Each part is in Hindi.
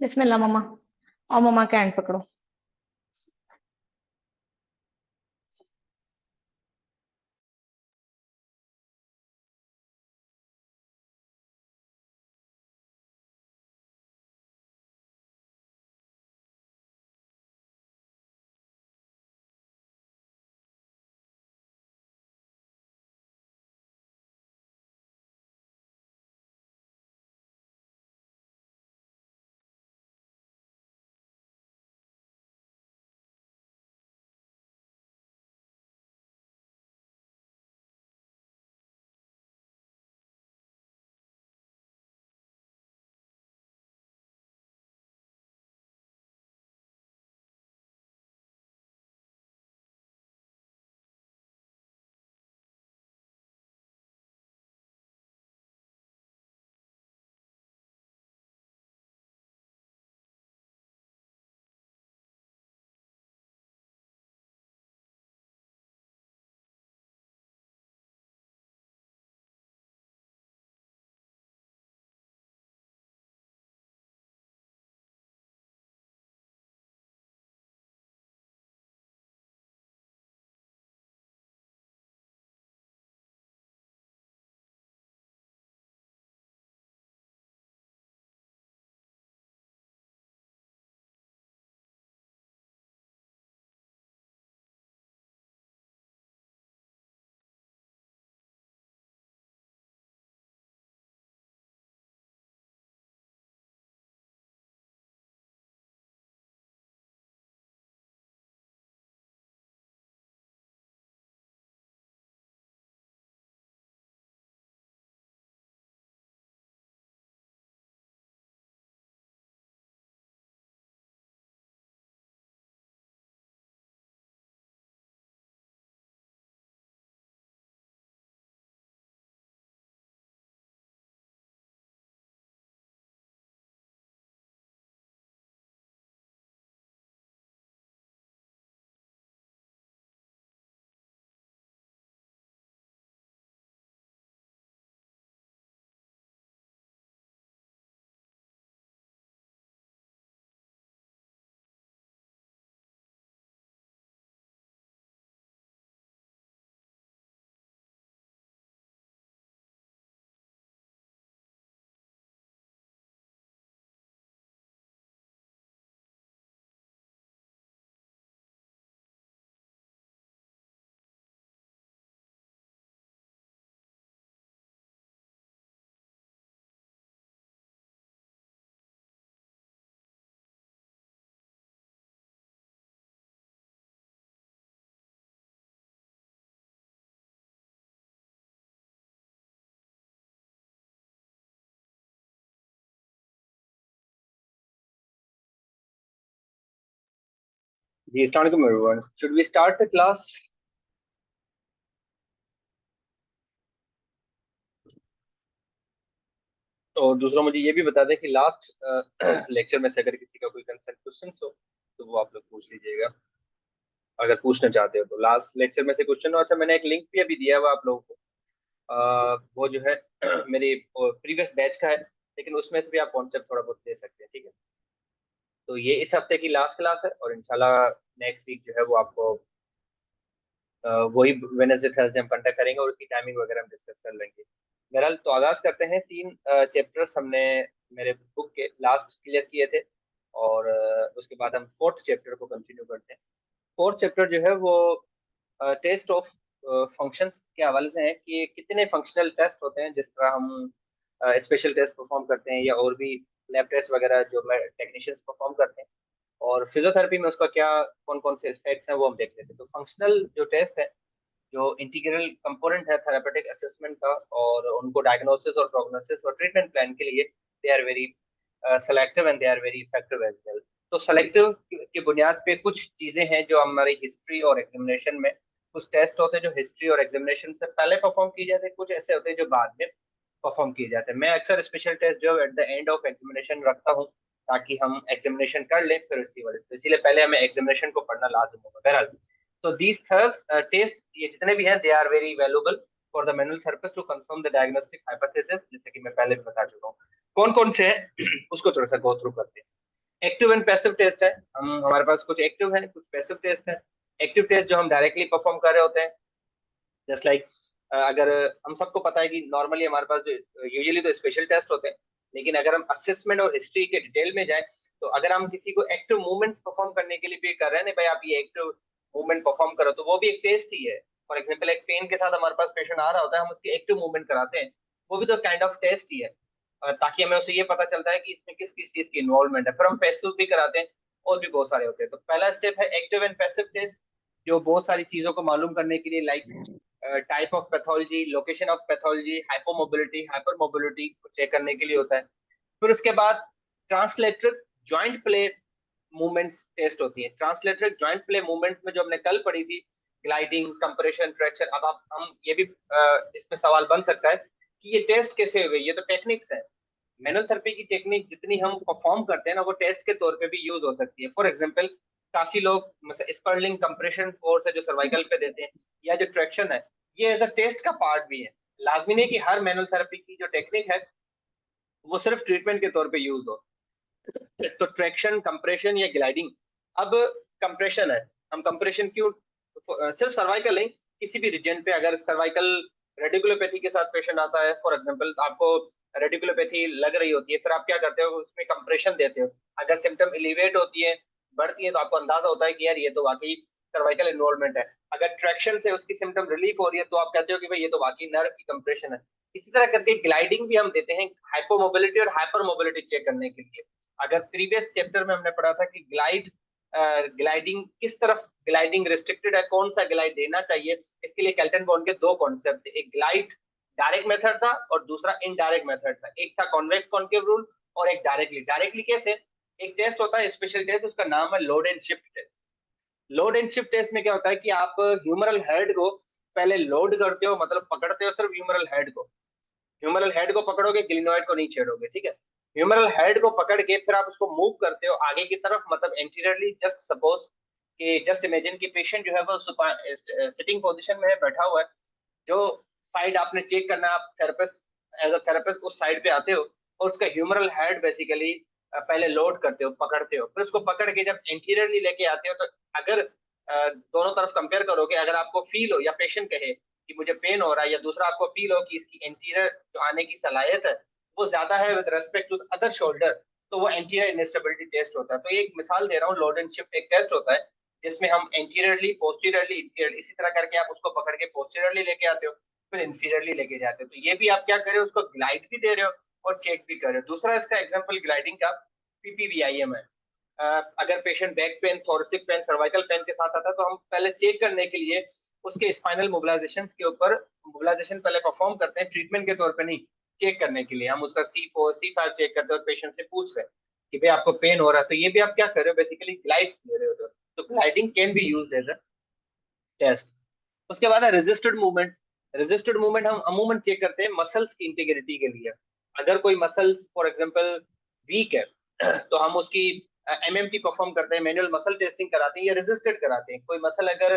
बिस्मिल्लाह मम्मा। और मम्मा का हैंड पकड़ो। जी अस्सलाम वालेकुम everyone. Should we start the class? और दूसरा मुझे ये भी बता दें कि लास्ट लेक्चर में से अगर किसी का कोई कंसर्न क्वेश्चन हो तो वो आप लोग पूछ लीजिएगा, अगर पूछना चाहते हो तो। लास्ट लेक्चर में से क्वेश्चन हो। अच्छा, मैंने एक लिंक भी अभी दिया हुआ आप लोगों को। वो जो है मेरी प्रीवियस बैच का है, लेकिन उसमें से भी आप कॉन्सेप्ट थोड़ा बहुत दे सकते हैं, ठीक है। तो ये इस हफ्ते की लास्ट क्लास है और इंशाल्लाह नेक्स्ट वीक जो है वो आपको वही वेनेसडे थर्सडे हम कंडक्ट करेंगे और उसकी टाइमिंग वगैरह हम डिस्कस कर लेंगे। बहरहाल तो आगाज करते हैं। तीन चैप्टर्स हमने मेरे बुक के लास्ट क्लियर किए थे और उसके बाद हम फोर्थ चैप्टर को कंटिन्यू करते हैं। फोर्थ चैप्टर जो है वो टेस्ट ऑफ फंक्शंस के हवाले से है कि कितने फंक्शनल टेस्ट होते हैं, जिस तरह हम स्पेशल टेस्ट परफॉर्म करते हैं या और भी लैब टेस्ट वगैरह जो टेक्नीशियंस परफॉर्म करते हैं, और फिजियोथेरेपी में उसका क्या कौन कौन से इफेक्ट्स हैं वो हम देख लेते हैं। तो फंक्शनल जो टेस्ट है, जो इंटीग्रल कंपोनेंट है थेरापेटिक असेसमेंट का, और उनको डायग्नोसिस और प्रोग्नोसिस और ट्रीटमेंट प्लान के लिए they are very selective and they are very effective as well. तो सेलेक्टिव की बुनियाद पे कुछ चीजें हैं जो हमारी हिस्ट्री और एग्जामिनेशन में, कुछ टेस्ट होते हैं जो हिस्ट्री और एग्जामिनेशन से पहले परफॉर्म किए जाते हैं, कुछ ऐसे होते हैं जो बाद में परफॉर्म किए जाते हैं। मैं अक्सर स्पेशल टेस्ट जो at the end of examination रखता हूँ ताकि हम एग्जामिनेशन कर लें फिर उसी वाले, तो इसीलिए पहले हमें एग्जामिनेशन को पढ़ना लाजम होगा। बहरहाल तो दीज थर्ड्स टेस्ट ये जितने भी हैं they are very valuable for the manual therapist to confirm the diagnostic hypothesis, जैसे कि मैं पहले भी बता चुका हूँ। कौन कौन से हैं उसको थोड़ा सा गो थ्रू करते हैं। एक्टिव एंड पैसिव टेस्ट है, हम हमारे पास कुछ एक्टिव है कुछ पैसिव टेस्ट है। एक्टिव टेस्ट जो हम डायरेक्टली परफॉर्म कर रहे होते हैं, जस्ट लाइक अगर हम सबको पता है कि नॉर्मली हमारे पास जो यूजुअली तो स्पेशल टेस्ट होते हैं, लेकिन अगर हम असेसमेंट और हिस्ट्री के डिटेल में जाए, तो अगर हम किसी को एक्टिव मूवमेंट्स परफॉर्म करने के लिए भी कर रहे हैं ना भाई आप ये एक्टिव मूवमेंट परफॉर्म करो, तो वो भी एक टेस्ट ही है। फॉर एग्जाम्पल एक पेन के साथ हमारे पास पेशेंट आ रहा होता है, हम उसकी एक्टिव मूवमेंट कराते हैं, वो भी तो काइंड ऑफ टेस्ट ही है। ताकि हमें उससे ये पता चलता है कि इसमें किस किस चीज की इन्वॉल्वमेंट है। फिर हम पैसिव भी कराते हैं, और भी बहुत सारे होते हैं। तो पहला स्टेप है एक्टिव एंड पैसिव टेस्ट, जो बहुत सारी चीजों को मालूम करने के लिए, like type of pathology, location of pathology, hypomobility, hyper mobility को चेक करने के लिए होता है। फिर उसके बाद ट्रांसलेटरल जॉइंट प्ले मूवमेंट्स टेस्ट होती है। ट्रांसलेटरल जॉइंट प्ले मूवमेंट्स में जो हमने कल पढ़ी थी, ग्लाइडिंग, कंप्रेशन, ट्रैक्शन, अब आप हम ये भी इसमें सवाल बन सकता है कि ये टेस्ट कैसे हुए, ये तो टेक्निक्स है। मैनुअल थेरेपी की टेक्निक जितनी हम परफॉर्म करते हैं ना, वो टेस्ट के तौर पे भी यूज हो सकती है। फॉर एग्जांपल काफी लोग मतलब स्पर्लिंग कंप्रेशन फोर्स है जो सर्वाइकल पे देते हैं, या जो ट्रैक्शन है, ये एज अ टेस्ट का पार्ट भी है। लाजमी नहीं कि हर मैनुअल थेरेपी की जो टेक्निक है वो सिर्फ ट्रीटमेंट के तौर पे यूज हो। तो ट्रैक्शन, कंप्रेशन या ग्लाइडिंग। अब कंप्रेशन है, हम कंप्रेशन क्यों, सिर्फ सर्वाइकल नहीं, किसी भी रीजन पे अगर सर्वाइकल रेडिकुलोपैथी के साथ पेशेंट आता है, फॉर एग्जांपल आपको रेडिकुलोपैथी लग रही होती है, फिर आप क्या करते हो, उसमें कंप्रेशन देते हो। अगर सिम्टम एलिवेट होती है, बढ़ती है, तो आपको अंदाजा होता है कि यार ये तो वाकई सर्वाइकल इन्वॉल्वमेंट है। अगर ट्रैक्शन से उसकी सिम्टम रिलीफ हो रही है, तो आप कहते हो कि भाई ये तो वाकई नर्व की कंप्रेशन है। इसी तरह करके ग्लाइडिंग भी हम देते हैं हाइपोमोबिलिटी और हाइपर मोबिलिटी चेक करने के लिए। अगर प्रीवियस चैप्टर में हमने पढ़ा था कि ग्लाइडिंग किस तरफ ग्लाइडिंग रिस्ट्रिक्टेड है, कौन सा ग्लाइड देना चाहिए, इसके लिए कैल्टन बॉन्ड के दो कॉन्सेप्ट थे। एक ग्लाइड डायरेक्ट मेथड था और दूसरा इनडायरेक्ट मेथड था। एक था कॉन्वेक्स कॉन्केव रूल और एक डायरेक्टली। डायरेक्टली कैसे, एक टेस्ट होता है स्पेशल टेस्ट, उसका नाम है load and shift test. Load and shift test में क्या होता है कि आप ह्यूमरल हेड को पहले लोड करते हो, मतलब पकड़ते हो सिर्फ ह्यूमरल हेड को। ह्यूमरल हेड को पकड़ोगे, ग्लिनोइड को नहीं छेड़ोगे, ठीक है। ह्यूमरल हेड को पकड़ के फिर आप उसको मूव करते हो आगे की तरफ, मतलब एंटीरियरली। जस्ट सपोज कि जस्ट इमेजिन कि पेशेंट जो है वो सिटिंग पोजीशन में है, बैठा हुआ है। जो साइड आपने चेक करना है, आप थेरेपिस्ट एज अ थेरेपिस्ट उस साइड पे आते हो, और उसका ह्यूमरल हेड बेसिकली पहले लोड करते हो, पकड़ते हो। फिर उसको पकड़ के जब एंटीरियरली लेके आते हो, तो अगर दोनों तरफ कंपेयर करोगे, अगर आपको फील हो या पेशेंट कहे कि मुझे पेन हो रहा है, या दूसरा आपको फील हो कि इसकी एंटीरियर जो आने की सलाहियत है वो ज्यादा है with respect to other shoulder, तो वो एंटीरियर इनस्टेबिलिटी टेस्ट होता है। तो एक मिसाल दे रहा हूँ, लोड एंड शिफ्ट एक टेस्ट होता है जिसमें हम एंटीरियरली, पोस्टीरियरली, इंफीरियर, इसी तरह करके आप उसको पकड़ के पोस्टीरियरली लेके आते हो, फिर इंफीरियरली लेके जाते हो। तो ये भी आप क्या कर रहे हो, उसको ग्लाइड भी दे रहे हो और चेक भी कर रहे हो। दूसरा इसका एग्जाम्पल ग्लाइडिंग का पीपीवीआईएम है। अगर patient back pain, thoracic pain, cervical pain के साथ आता है, तो हम पहले चेक करने के लिए उसके स्पाइनल मोबिलाइजेशन के ऊपर मोबिलाइजेशन पहले परफॉर्म करते हैं, ट्रीटमेंट के तौर पे नहीं, चेक करने के लिए। हम उसका C4 C5 चेक करते हैं और पेशेंट से पूछ रहे हैं कि भाई आपको पेन हो रहा है, तो ये भी आप क्या कर रहे हो, बेसिकली ग्लाइड दे रहे हो। तो gliding can be used as a test. उसके बाद है रेजिस्टेड मूवमेंट। रेजिस्टेड मूवमेंट हम अमूमन चेक करते हैं मसल्स की इंटीग्रिटी के लिए। अगर कोई मसल्स फॉर एग्जांपल वीक है, तो हम उसकी एमएमटी परफॉर्म करते हैं, मैनुअल मसल टेस्टिंग कराते हैं या रेजिस्टेड कराते हैं। कोई मसल अगर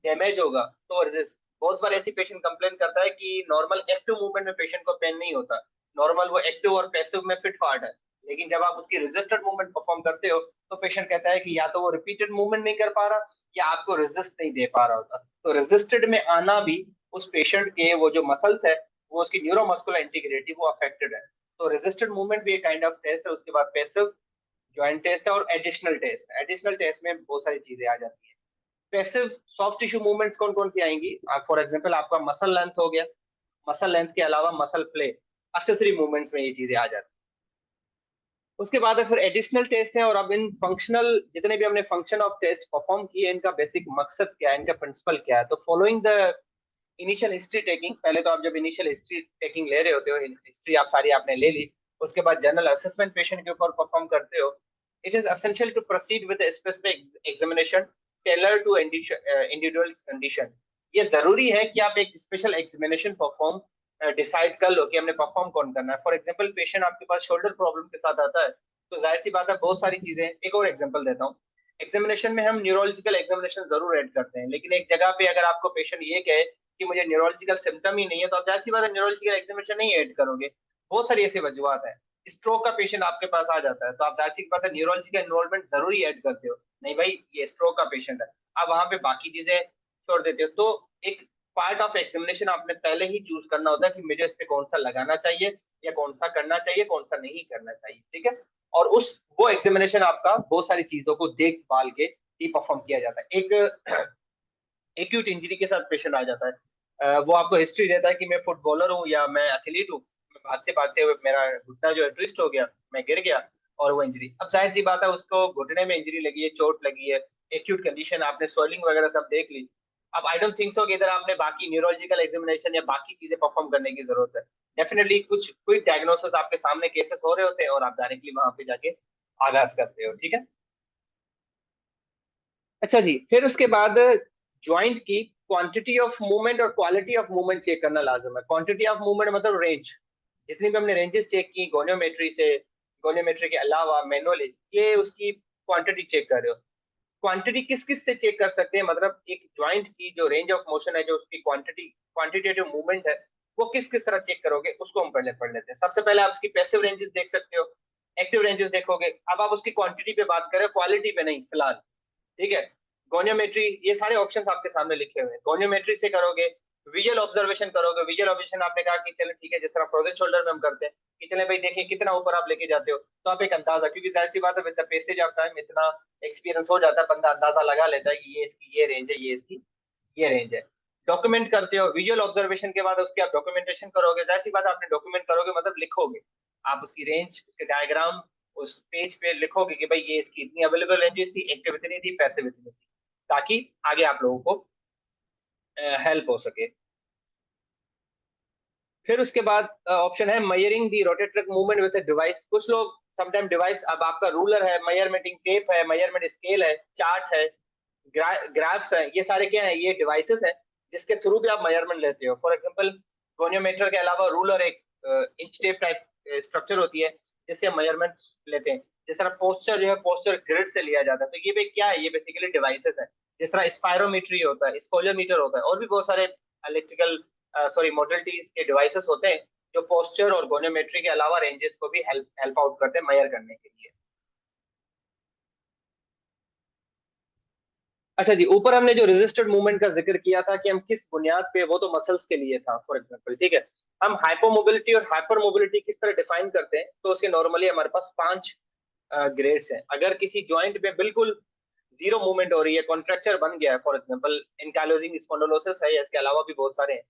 डैमेज होगा तो रेजिस्ट। बहुत बार ऐसी पेशेंट कंप्लेन करता है कि नॉर्मल एक्टिव मूवमेंट में पेशेंट को पेन नहीं होता, नॉर्मल वो एक्टिव और पैसिव में फिट फाट है, लेकिन जब आप उसकी रेजिस्टेड मूवमेंट परफॉर्म करते हो, तो पेशेंट कहता है कि या तो वो रिपीटेड मूवमेंट नहीं कर पा रहा, या आपको रेजिस्ट नहीं दे पा रहा होता। तो रेजिस्टेड में आना भी उस पेशेंट के वो जो मसल्स है, वो उसकी न्यूरोमस्कुलर इंटीग्रिटी वो अफेक्टेड है। तो रेजिस्टेड मूवमेंट भी एक काइंड ऑफ टेस्ट है। उसके बाद पैसिव जॉइंट टेस्ट है और एडिशनल टेस्ट। एडिशनल टेस्ट में बहुत सारी चीजें आ जाती है। पैसिव सॉफ्ट टिश्यू मूवमेंट्स कौन कौन सी आएंगी, फॉर एग्जांपल आपका मसल लेंथ हो गया, मसल लेंथ के अलावा मसल प्ले, एक्सेसरी मूवमेंट्स में ये चीजें आ जाती हैं। उसके बाद है फिर एडिशनल टेस्ट है। और अब इन फंक्शनल जितने भी हमने फंक्शन ऑफ टेस्ट परफॉर्म किए, इनका बेसिक मकसद क्या है, इनका प्रिंसिपल क्या है। तो following the initial history taking, पहले तो आप जब इनिशियल हिस्ट्री टेकिंग ले रहे होते हो, हिस्ट्री आप सारी आपने ले ली, उसके बाद जनरल असेसमेंट पेशेंट के ऊपर परफॉर्म करते हो। It is essential to proceed with specific examination tailor to individual condition. ये जरूरी है कि आप एक स्पेशल एग्जामिनेशन परफॉर्म डिसाइड कर लो कि हमने परफॉर्म कौन करना है। फॉर एग्जाम्पल पेशेंट आपके पास शोल्डर प्रॉब्लम के साथ आता है, तो जाहिर सी बात है बहुत सारी चीजें। एक और एग्जाम्पल देता हूँ, एग्जामिनेशन में हम न्यूरोलॉजिकल एग्जामिनेशन जरूर ऐड करते हैं, लेकिन एक जगह पे अगर आपको पेशेंट ये कहे कि मुझे न्यूरोलॉजिकल सिम्टम ही नहीं है, तो आप जाहिर सी बात है न्यूरोलॉजिकल एग्जामिनेशन नहीं ऐड करोगे। बहुत सारी ऐसी वजूहत है। स्ट्रोक का पेशेंट आपके पास आ जाता है तो आप जाहिर सी बात है न्यूरोलॉजी का इन्वॉल्वमेंट जरूरी ऐड करते हो, नहीं भाई ये स्ट्रोक का पेशेंट है, आप वहां पे बाकी चीजें छोड़ देते हो। तो एक पार्ट ऑफ एग्जामिनेशन आपने पहले ही चूज करना होता है कि मुझे इस पे कौन सा लगाना चाहिए या कौन सा करना चाहिए, कौन सा नहीं करना चाहिए, ठीक है। और उस वो एग्जामिनेशन आपका बहुत सारी चीजों को देखभाल के ही परफॉर्म किया जाता है। एक एक्यूट इंजरी के साथ पेशेंट आ जाता है, वो आपको हिस्ट्री देता है कि मैं फुटबॉलर हूँ या मैं एथलीट हूँ, मैं भागते भागते हुए मेरा घुटना जो है ट्विस्ट हो गया, मैं गिर गया और वो इंजरी। अब जाहिर सी बात है उसको घुटने में इंजरी लगी है, चोट लगी है, एक्यूट कंडीशन, आपने स्वेलिंग वगैरह सब देख ली। अब आई डोंट थिंक सो कि इधर आपने बाकी न्यूरोलॉजिकल एग्जामिनेशन या बाकी चीजें परफॉर्म करने की जरूरत है। डेफिनेटली कुछ क्विक डायग्नोसिस आपके सामने केसेस हो रहे होते हैं और आप डायरेक्टली वहां पे जाके आगाज करते हो, ठीक है। अच्छा जी, फिर उसके बाद ज्वाइंट की क्वांटिटी ऑफ मूवमेंट और क्वालिटी ऑफ मूवमेंट चेक करना लाजम है। क्वांटिटी ऑफ मूवमेंट मतलब रेंज, जितनी भी हमने रेंजेस चेक की गोनियोमेट्री से, गोनियोमेट्री के अलावा मैनुअली, ये उसकी क्वांटिटी चेक कर रहे हो। क्वांटिटी किस किस से चेक कर सकते हैं, मतलब एक ज्वाइंट की जो रेंज ऑफ मोशन है, जो उसकी क्वांटिटी क्वांटिटेटिव मूवमेंट है, वो किस किस तरह चेक करोगे उसको हम पहले पढ़ लेते हैं। सबसे पहले आप उसकी पैसिव रेंजेस देख सकते हो, एक्टिव रेंजेस देखोगे। अब आप उसकी क्वांटिटी पे बात करें, क्वालिटी पे नहीं फिलहाल, ठीक है। गोनियोमेट्री, ये सारे ऑप्शंस आपके सामने लिखे हुए हैं। गोनियोमेट्री से करोगे, विजुअल ऑब्जर्वेशन करोगे। विजुअल ऑब्जर्वेशन आपने कहा कि चलो ठीक है, जिस तरह फ्रोजन शोल्डर में हम करते हैं कि चले भाई देखिए कितना ऊपर आप लेके जाते हो, तो आप एक अंदाजा, क्योंकि जाहिर सी बात है with the passage of time इतना एक्सपीरियंस हो जाता है, बंदा अंदाजा लगा लेता है कि ये इसकी ये रेंज है, ये इसकी ये रेंज है। डॉक्यूमेंट करते हो, विजुअल ऑब्जर्वेशन के बाद उसकी आप डॉक्यूमेंटेशन करोगे। जाहिर सी बात है आपने डॉक्यूमेंट करोगे मतलब लिखोगे, आप उसकी रेंज, उसके डायग्राम उस पेज पे लिखोगे कि भाई ये इसकी इतनी अवेलेबल रेंजेस थी, एक्टिव इतनी थी, पैसिव इतनी थी, ताकि आगे आप लोगों को हेल्प हो सके। फिर उसके बाद ऑप्शन है measuring the rotator movement with a device. कुछ लोग समटाइम डिवाइस, अब आपका रूलर है, मेजरमेंटिंग टेप है, मेजरमेंट स्केल है, चार्ट है, ग्राफ्स है, ये सारे क्या है, ये डिवाइसेस है जिसके थ्रू भी आप मेजरमेंट लेते हो। फॉर एग्जांपल गोनियोमीटर के अलावा रूलर एक इंच टेप टाइप स्ट्रक्चर होती है जिससे हम मेजरमेंट लेते हैं। जिस तरह पोस्चर जो है, पोस्चर ग्रिड से लिया जाता है, तो ये भी क्या है, ये बेसिकली डिवाइसेस है। जिस तरह स्पायरोमीट्री होता है, स्कोलियोमीटर होता है, और भी बहुत सारे इलेक्ट्रिकल सॉरी मोडलिटीज के डिवाइसेस होते हैं जो पोस्चर और गोनियोमेट्री के अलावा रेंजेस को भी हेल्प हेल्प आउट करते हैं मेजर करने के लिए। अच्छा जी, ऊपर हमने जो रेजिस्टेड मूवमेंट का जिक्र किया था कि हम किस बुनियाद पे, वो तो मसल्स के लिए था फॉर एग्जांपल, ठीक है। हम हाइपोमोबिलिटी और हाइपर मोबिलिटी किस तरह डिफाइन करते हैं, तो उसके नॉर्मली हमारे पास 5 ग्रेड्स हैं। अगर किसी जॉइंट में बिल्कुल जीरो मूवमेंट हो रही है, कॉन्ट्रैक्चर बन गया है, फॉर एग्जांपल एनकाइलोजिंग स्पॉन्डिलोसिस है, या इसके अलावा भी बहुत सारे हैं,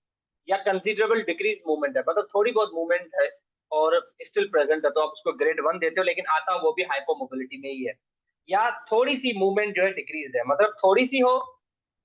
या कंसीडरेबल डिक्रीज मूवमेंट है, मतलब थोड़ी बहुत मूवमेंट है और स्टिल प्रेजेंट है, तो आप उसको ग्रेड 1 देते हो, लेकिन आता वो भी हाइपोमोबिलिटी में ही है। या थोड़ी सी मूवमेंट जो है डिक्रीज है, मतलब थोड़ी सी हो,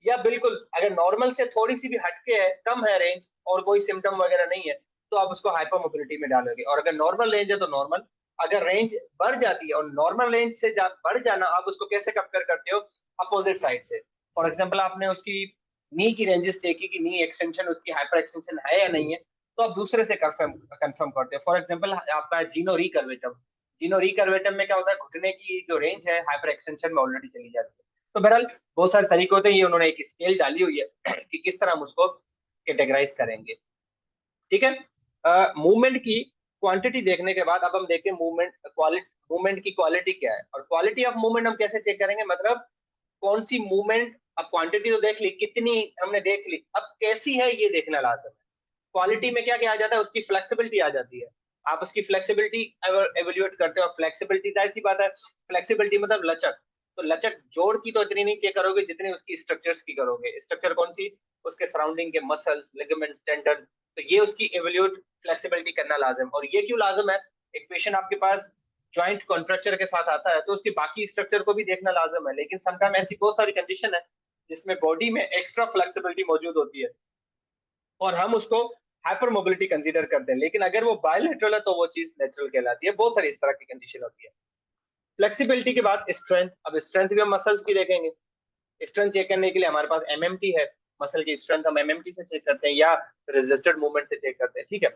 या बिल्कुल अगर नॉर्मल से थोड़ी सी भी हटके है, कम है रेंज और कोई सिम्टम वगैरह नहीं है, तो आप उसको हाइपरमोबिलिटी में डालोगे। और अगर नॉर्मल रेंज है तो नॉर्मल, अगर रेंज बढ़ जाती है, और नॉर्मल रेंज से बढ़ जाना, आप उसको कैसे कंपेयर करते हो, अपोजिट साइड से। फॉर एग्जाम्पल आपने उसकी नी की रेंजेस चेक की कि नी एक्सटेंशन उसकी हाइपर एक्सटेंशन है या नहीं है, तो आप दूसरे से कंफर्म कंफर्म करते हो। फॉर एग्जाम्पल आपका जीनो रिकर्वेटम, जीनो रिकर्वेटम में क्या होता है, घुटने की जो रेंज है हाइपर एक्सटेंशन में ऑलरेडी चली जाती है। तो बहरहाल बहुत सारे तरीके होते हैं, ये उन्होंने एक स्केल डाली हुई है कि किस तरह हम उसको कैटेगराइज करेंगे, ठीक है। मूवमेंट की क्वांटिटी देखने के बाद अब हम देखते हैं मूवमेंट क्वालिटी, मूवमेंट की क्वालिटी क्या है, और क्वालिटी ऑफ मूवमेंट हम कैसे चेक करेंगे, मतलब कौन सी मूवमेंट, अब क्वांटिटी तो देख ली, कितनी हमने देख ली, अब कैसी है ये देखना लाजम है। क्वालिटी में क्या क्या आ जाता है, उसकी फ्लेक्सिबिलिटी आ जाती है। आप उसकी फ्लेक्सिबिलिटी एवेल्युएट करते हो। फ्लेक्सिबिलिटी जाहिर सी बात है, फ्लेक्सिबिलिटी मतलब लचक, तो लचक जोड़ की तो इतनी नहीं चेक करोगे जितनी उसकी स्ट्रक्चर्स की करोगे। स्ट्रक्चर कौन सी, उसके सराउंडिंग के मसल्स, लिगामेंट्स, टेंडन, तो ये उसकी एवेल्युएट फ्लेक्सिबिलिटी करना लाजम। और ये क्यों लाजम है, एक पेशेंट आपके पास ज्वाइंट कॉन्ट्रैक्चर के साथ आता है तो उसकी बाकी स्ट्रक्चर को भी देखना लाजम है, लेकिन समटाइम ऐसी बहुत सारी कंडीशन है जिसमें बॉडी में एक्स्ट्रा फ्लेक्सिबिलिटी मौजूद होती है और हम उसको हाइपर मोबिलिटी कंसीडर करते हैं, लेकिन अगर वो बायोलेटरल है तो वो चीज नेचुरल कहलाती है। बहुत सारी इस तरह की कंडीशन होती है। फ्लेक्सिबिलिटी के बाद स्ट्रेंथ, अब स्ट्रेंथ भी हम मसल्स की देखेंगे। स्ट्रेंथ चेक करने के लिए हमारे पास एमएमटी है, मसल की स्ट्रेंथ हम एमएमटी से चेक करते हैं या रेजिस्टेड मूवमेंट से चेक करते हैं, ठीक है।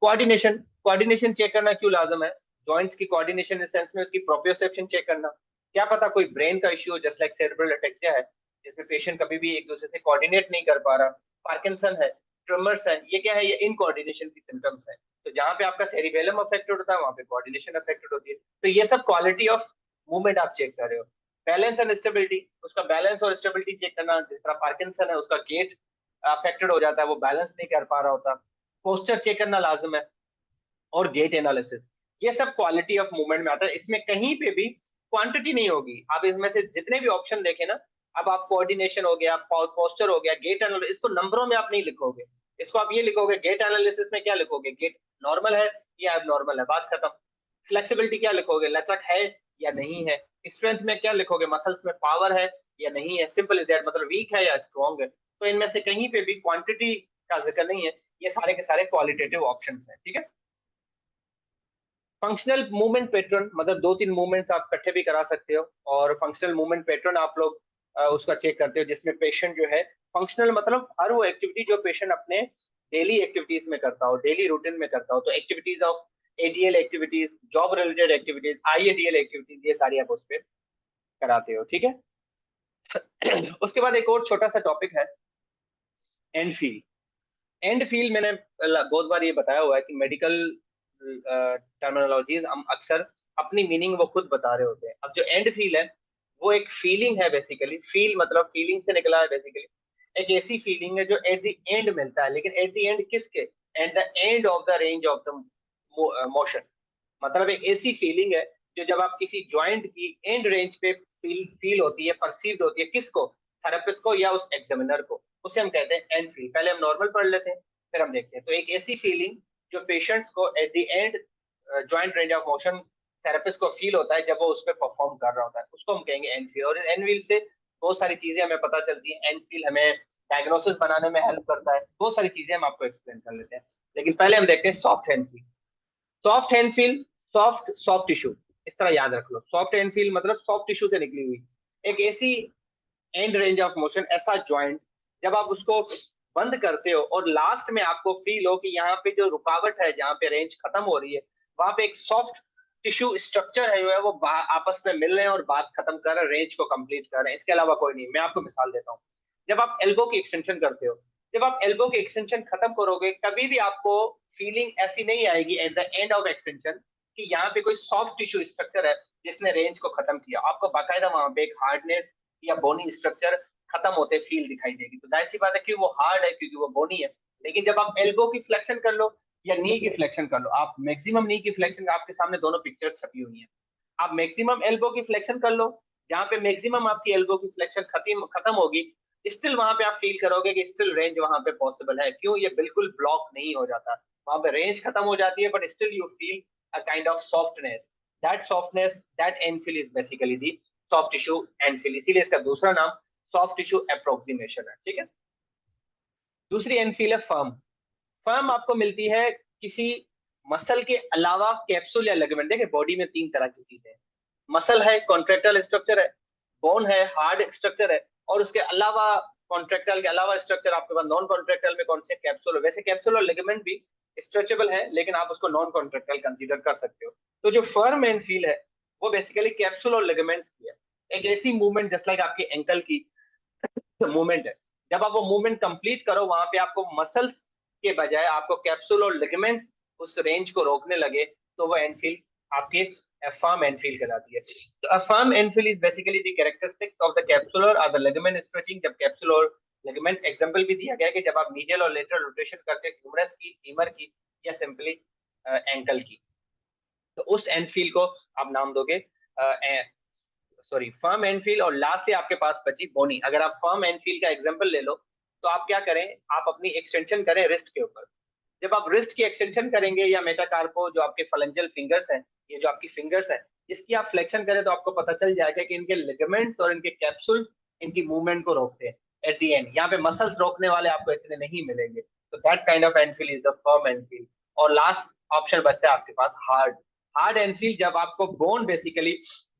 कोऑर्डिनेशन, कोऑर्डिनेशन चेक करना क्यों लाजम है, जॉइंट्स की कोऑर्डिनेशन इस सेंस में उसकी प्रोप्रियोसेप्शन चेक करना। क्या पता कोई ब्रेन का इश्यू हो, जस्ट लाइक सेरेब्रल अटैक्सिया है, जिसमें पेशेंट कभी भी एक दूसरे से कोऑर्डिनेट नहीं कर पा रहा, पार्किंसन है, ट्रिमर्स है, ये क्या है, ये इनकोऑर्डिनेशन की सिम्टम्स है। तो जहाँ पे आपका सेरिबेलम अफेक्टेड होता है वहाँ पे कोऑर्डिनेशन अफेक्टेड होती है। तो ये सब क्वालिटी ऑफ मूवमेंट आप चेक कर रहे हो। बैलेंस एंड स्टेबिलिटी, उसका बैलेंस और स्टेबिलिटी चेक करना, जिस तरह पार्किंसन है उसका गेट अफेक्टेड हो जाता है, वो बैलेंस नहीं कर पा रहा होता। पोस्चर चेक करना लाजम है, और गेट एनालिसिस, ये सब क्वालिटी ऑफ मूवमेंट में आता है। इसमें कहीं पे भी क्वांटिटी नहीं होगी। आप इसमें से जितने भी ऑप्शन देखें ना, अब आप कोऑर्डिनेशन हो गया, पोस्चर हो गया, गेट एनालिसिस, इसको नंबरों में आप नहीं लिखोगे, इसको आप ये लिखोगे गेट एनालिसिस में क्या लिखोगे, गेट नॉर्मल है या अब नॉर्मल है, बात खत्म। फ्लेक्सिबिलिटी क्या लिखोगे, लचक है या नहीं है। स्ट्रेंथ में क्या लिखोगे, मसल्स में पावर है या नहीं है, सिंपल इज दैट, मतलब वीक है या स्ट्रॉन्ग है। तो इनमें से कहीं पे भी क्वांटिटी का जिक्र नहीं है, ये सारे के सारे क्वालिटेटिव ऑप्शंस हैं, ठीक है। फंक्शनल मूवमेंट पैटर्न, मतलब दो तीन मूवमेंट्स आप इकट्ठे भी करा सकते हो, और फंक्शनल मूवमेंट पैटर्न आप लोग उसका चेक करते हो, जिसमें पेशेंट जो है, फंक्शनल मतलब हर वो एक्टिविटी जो पेशेंट अपने डेली एक्टिविटीज में करता हो, डेली रूटीन में करता हो, तो activities of ADL activities, job related activities, IADL activities, ये सारी आप उस पर कराते हो, ठीक है। उसके बाद एक और छोटा सा टॉपिक है, एंड फील। एंड फील मैंने बहुत बार ये बताया हुआ है कि मेडिकल टर्मिनोलॉजीज हम अक्सर अपनी मीनिंग वो खुद बता रहे होते हैं। अब जो एंड फील है वो एक फीलिंग है बेसिकली, फील मतलब फीलिंग से निकला है बेसिकली। एक ऐसी फीलिंग है जो एट द एंड मिलता है, लेकिन एट द एंड किसके, at the end of the range of the motion. मतलब एक ऐसी फीलिंग है जो जब आप किसी ज्वाइंट की एंड रेंज पे फील होती है, परसीव्ड होती है, किसको, थेरेपिस्ट को या उस एग्जामिनर को, उसे हम कहते हैं एंड फील। पहले हम नॉर्मल पढ़ लेते हैं, फिर हम देखते हैं। तो एक ऐसी फीलिंग जो पेशेंट्स को at the end joint range of motion therapist को फील होता है जब वो उस पर परफॉर्म कर रहा होता है, उसको हम कहेंगे एंड फील। और एंड फील से बहुत सारी चीजें हमें पता चलती है। एंड फील हमें डायग्नोसिस बनाने में हेल्प करता है, बहुत सारी चीजें हम आपको एक्सप्लेन कर लेते हैं। लेकिन पहले हम देखते हैं soft hand feel. Soft hand feel, soft soft tissue, इस तरह याद रख लो। सॉफ्ट हैंड फील मतलब सॉफ्ट टिश्यू से निकली हुई एक ऐसी एंड रेंज ऑफ मोशन, ऐसा जॉइंट जब आप उसको बंद करते हो और लास्ट में आपको फील हो कि यहाँ पे जो रुकावट है, जहाँ पे रेंज खत्म हो रही है, वहां पे एक सॉफ्ट टिश्यू स्ट्रक्चर है जो है वो आपस में मिल रहे हैं और बात खत्म कर रहे हैं, रेंज को कंप्लीट कर रहे हैं, इसके अलावा कोई नहीं। मैं आपको मिसाल देता हूँ, जब आप एल्बो की एक्सटेंशन करते हो, जब आप एल्बो की एक्सटेंशन खत्म करोगे, कभी भी आपको फीलिंग ऐसी नहीं आएगी at the end of extension कि यहाँ पे कोई सॉफ्ट टिश्यू स्ट्रक्चर है जिसने रेंज को खत्म किया। आपको बाकायदा वहां पे एक हार्डनेस या बोनी स्ट्रक्चर खत्म होते फील दिखाई देगी। तो जाहिर सी बात है कि वो हार्ड है क्योंकि वो बोनी है। लेकिन जब आप एल्बो की फ्लेक्शन कर लो या नी की फ्लेक्शन कर लो, आप मैक्सिमम नी की फ्लेक्शन, आपके सामने दोनों पिक्चर्स छपी हुई है, आप मैक्सिमम एल्बो की फ्लेक्शन कर लो, जहां पे मैक्सिमम आपकी एल्बो की फ्लेक्शन खत्म होगी, स्टिल वहां पे आप फील करोगे कि स्टिल रेंज वहां पे पॉसिबल है। क्यों, ये बिल्कुल ब्लॉक नहीं हो जाता, वहां पे रेंज खत्म हो जाती है, but still you feel a kind of softness. That softness, that end feel is basically the soft tissue end feel, इसीलिए इसका दूसरा नाम सॉफ्ट टिश्यू अप्रोक्सीमेशन है, ठीक है। दूसरी एनफील है फर्म। फर्म आपको मिलती है किसी मसल के अलावा, कैप्सूल या लिगामेंट। देखिए बॉडी में तीन तरह की चीजें हैं, मसल है, कॉन्ट्रेक्टल स्ट्रक्चर है, बोन है, हार्ड स्ट्रक्चर है, और उसके अलावा कॉन्ट्रेक्टल के अलावा स्ट्रक्चर आपके पास नॉन कॉन्ट्रेक्टल में कौन से, कैप्सूल है। वैसे कैप्सूल और लिगामेंट भी स्ट्रेचेबल है, लेकिन आप उसको नॉन कॉन्ट्रेक्टल कंसीडर कर सकते हो। तो जो फर्म एंड फील है वो बेसिकली कैप्सूल और लिगामेंट्स की है। एक ऐसी मूवमेंट जस्ट लाइक आपके एंकल की मूवमेंट है, जब आप वो मूवमेंट कंप्लीट करो वहां पे आपको मसल्स के बजाय आपको कैप्सूल और लिगामेंट्स उस रेंज को रोकने लगे, तो वो एनफील आपके firm एनफील कहलाती है। तो a firm end feel is basically the characteristics of the capsular और द लिगामेंट स्ट्रेचिंग। जब कैप्सूल और लिगामेंट, एग्जांपल भी दिया गया है कि जब आप मीडियल और लेटरल रोटेशन करते हैं ह्यूमरस की, फीमर की, या सिंपली एंकल की, तो उस एनफील को आप नाम दोगे सॉरी फर्म एनफील। और लास्ट से आपके पास बची बोनी। अगर आप फर्म एनफील का एग्जांपल ले लो, तो आप क्या करें, आप अपनी एक्सटेंशन करें रिस्ट के ऊपर। जब आप रिस्ट की एक्सटेंशन करेंगे या मेटाकार्पो, जो आपके फलेंजल फिंगर्स हैं, ये जो आपकी फिंगर्स हैं, इसकी आप फ्लेक्शन करें तो आपको पता चल जाएगा कि इनके लिगामेंट्स और इनके कैप्सूल्स इनकी मूवमेंट को रोकते हैं। एट द एंड यहाँ पे मसल्स रोकने वाले आपको इतने नहीं मिलेंगे। तो that kind of end feel is the firm end feel. और लास्ट ऑप्शन बचता है आपके पास हार्ड। हार्ड एनफील जब आपको बोन बेसिकली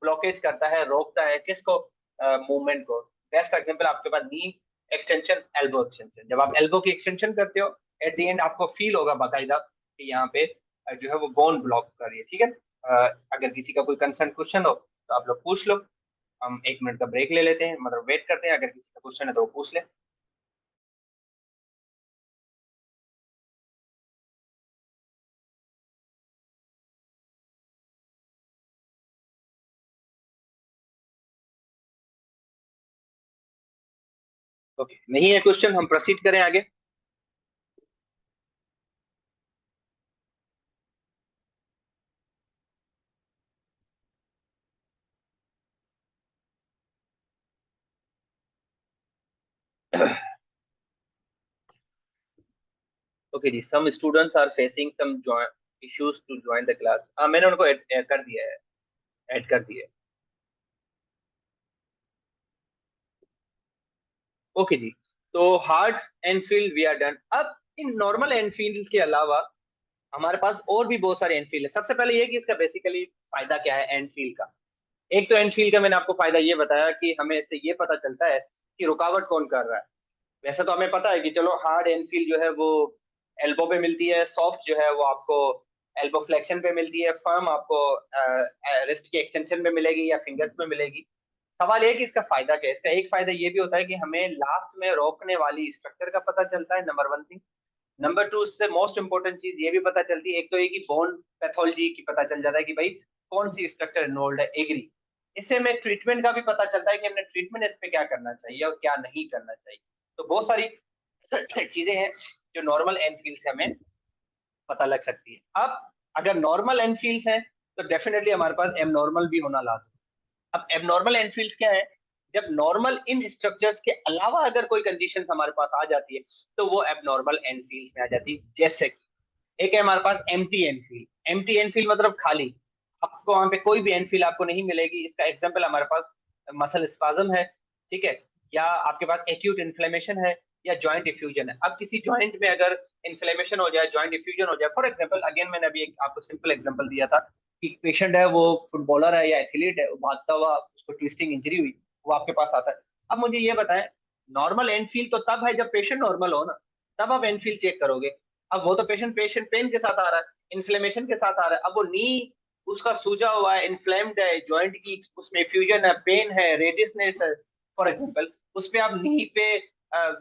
ब्लॉकेज करता है, रोकता है किसको, मूवमेंट को। बेस्ट एग्जांपल आपके पास नी एक्सटेंशन, एल्बो एक्सटेंशन। जब आप एल्बो की एक्सटेंशन करते हो, एट द एंड आपको फील होगा बाकायदा कि यहाँ पे जो है वो बोन ब्लॉक कर रही है, ठीक है। अगर किसी का कोई कंसर्न क्वेश्चन हो तो आप लोग पूछ लो। हम 1 मिनट का ब्रेक ले लेते हैं, मतलब वेट करते हैं, अगर किसी का क्वेश्चन है तो वो पूछ ले। ओके, नहीं है क्वेश्चन, हम प्रोसीड करें आगे। ओके जी, some students are facing some issues to join the class. हाँ, मैंने उनको ऐड कर दिया है, ऐड कर दिया है। ओके जी, तो hard end feel we are done. अब इन नॉर्मल एनफील्ड के अलावा हमारे पास और भी बहुत सारे एनफील्ड है। सबसे पहले ये कि इसका बेसिकली फायदा क्या है एनफील्ड का। एक तो एनफील्ड का मैंने आपको फायदा ये बताया कि हमें इससे ये पता चलता है कि रुकावट कौन कर रहा है। वैसे तो हमें पता है कि चलो हार्ड एनफील्ड जो है वो एल्बो पे मिलती है, सॉफ्ट जो है वो आपको एल्बो फ्लेक्शन पे मिलती है, फर्म आपको रिस्ट के एक्सटेंशन पे मिलेगी या फिंगर्स में मिलेगी। सवाल ये है कि इसका फायदा क्या है। इसका एक फायदा ये भी होता है कि हमें लास्ट में रोकने वाली स्ट्रक्चर का पता चलता है, number one thing. Number two, इससे मोस्ट इंपॉर्टेंट चीज ये भी पता चलती है, एक तो ये कि बोन पैथोलॉजी की पता चल जाता है कि भाई कौन सी स्ट्रक्चर इन्वॉल्व है, एग्री। इससे हमें ट्रीटमेंट का भी पता चलता है कि हमने ट्रीटमेंट इस पे क्या करना चाहिए और क्या नहीं करना चाहिए। तो बहुत सारी चीजें हैं जो नॉर्मल एनफील्ड से हमें पता लग सकती है। अब अगर नॉर्मल एनफील्ड है तो डेफिनेटली हमारे पास एबनॉर्मल भी होना लाजमी। अब एबनॉर्मल एनफील्ड क्या है? जब नॉर्मल इन स्ट्रक्चर्स के अलावा अगर कोई कंडीशन हमारे पास आ जाती है तो वो एबनॉर्मल एनफील्ड में आ जाती है। जैसे कि एक है हमारे पास एम्प्टी एनफील्ड। एम्प्टी एनफील्ड मतलब खाली, आपको वहां पे कोई भी एनफील्ड आपको नहीं मिलेगी। इसका एग्जांपल हमारे पास मसल स्पाज्म है, ठीक है, या आपके पास एक्यूट इन्फ्लेमेशन है, या जॉइंट इफ्यूजन है। अब किसी जॉइंट में अगर इन्फ्लेमेशन हो जाए, जॉइंट इफ्यूजन हो जाए, फॉर एग्जांपल अगेन मैंने अभी एक आपको सिंपल एग्जांपल दिया था कि पेशेंट है, वो फुटबॉलर है या एथलीट है, वो भागता हुआ उसको ट्विस्टिंग इंजरी हुई, वो आपके पास आता है। अब मुझे ये बताएं, नॉर्मल एनफील्ड तो तब है जब पेशेंट नॉर्मल हो ना, तब आप एनफील्ड चेक करोगे। अब वो तो पेशेंट पेन के साथ आ रहा है, इन्फ्लेमेशन के साथ आ रहा है। अब वो नी उसका सूजा हुआ है, इन्फ्लेम्ड है, जॉइंट की उसमें फ्यूजन है, पेन है, रेडियसनेस है, फॉर एग्जांपल, उस पे आप नी पे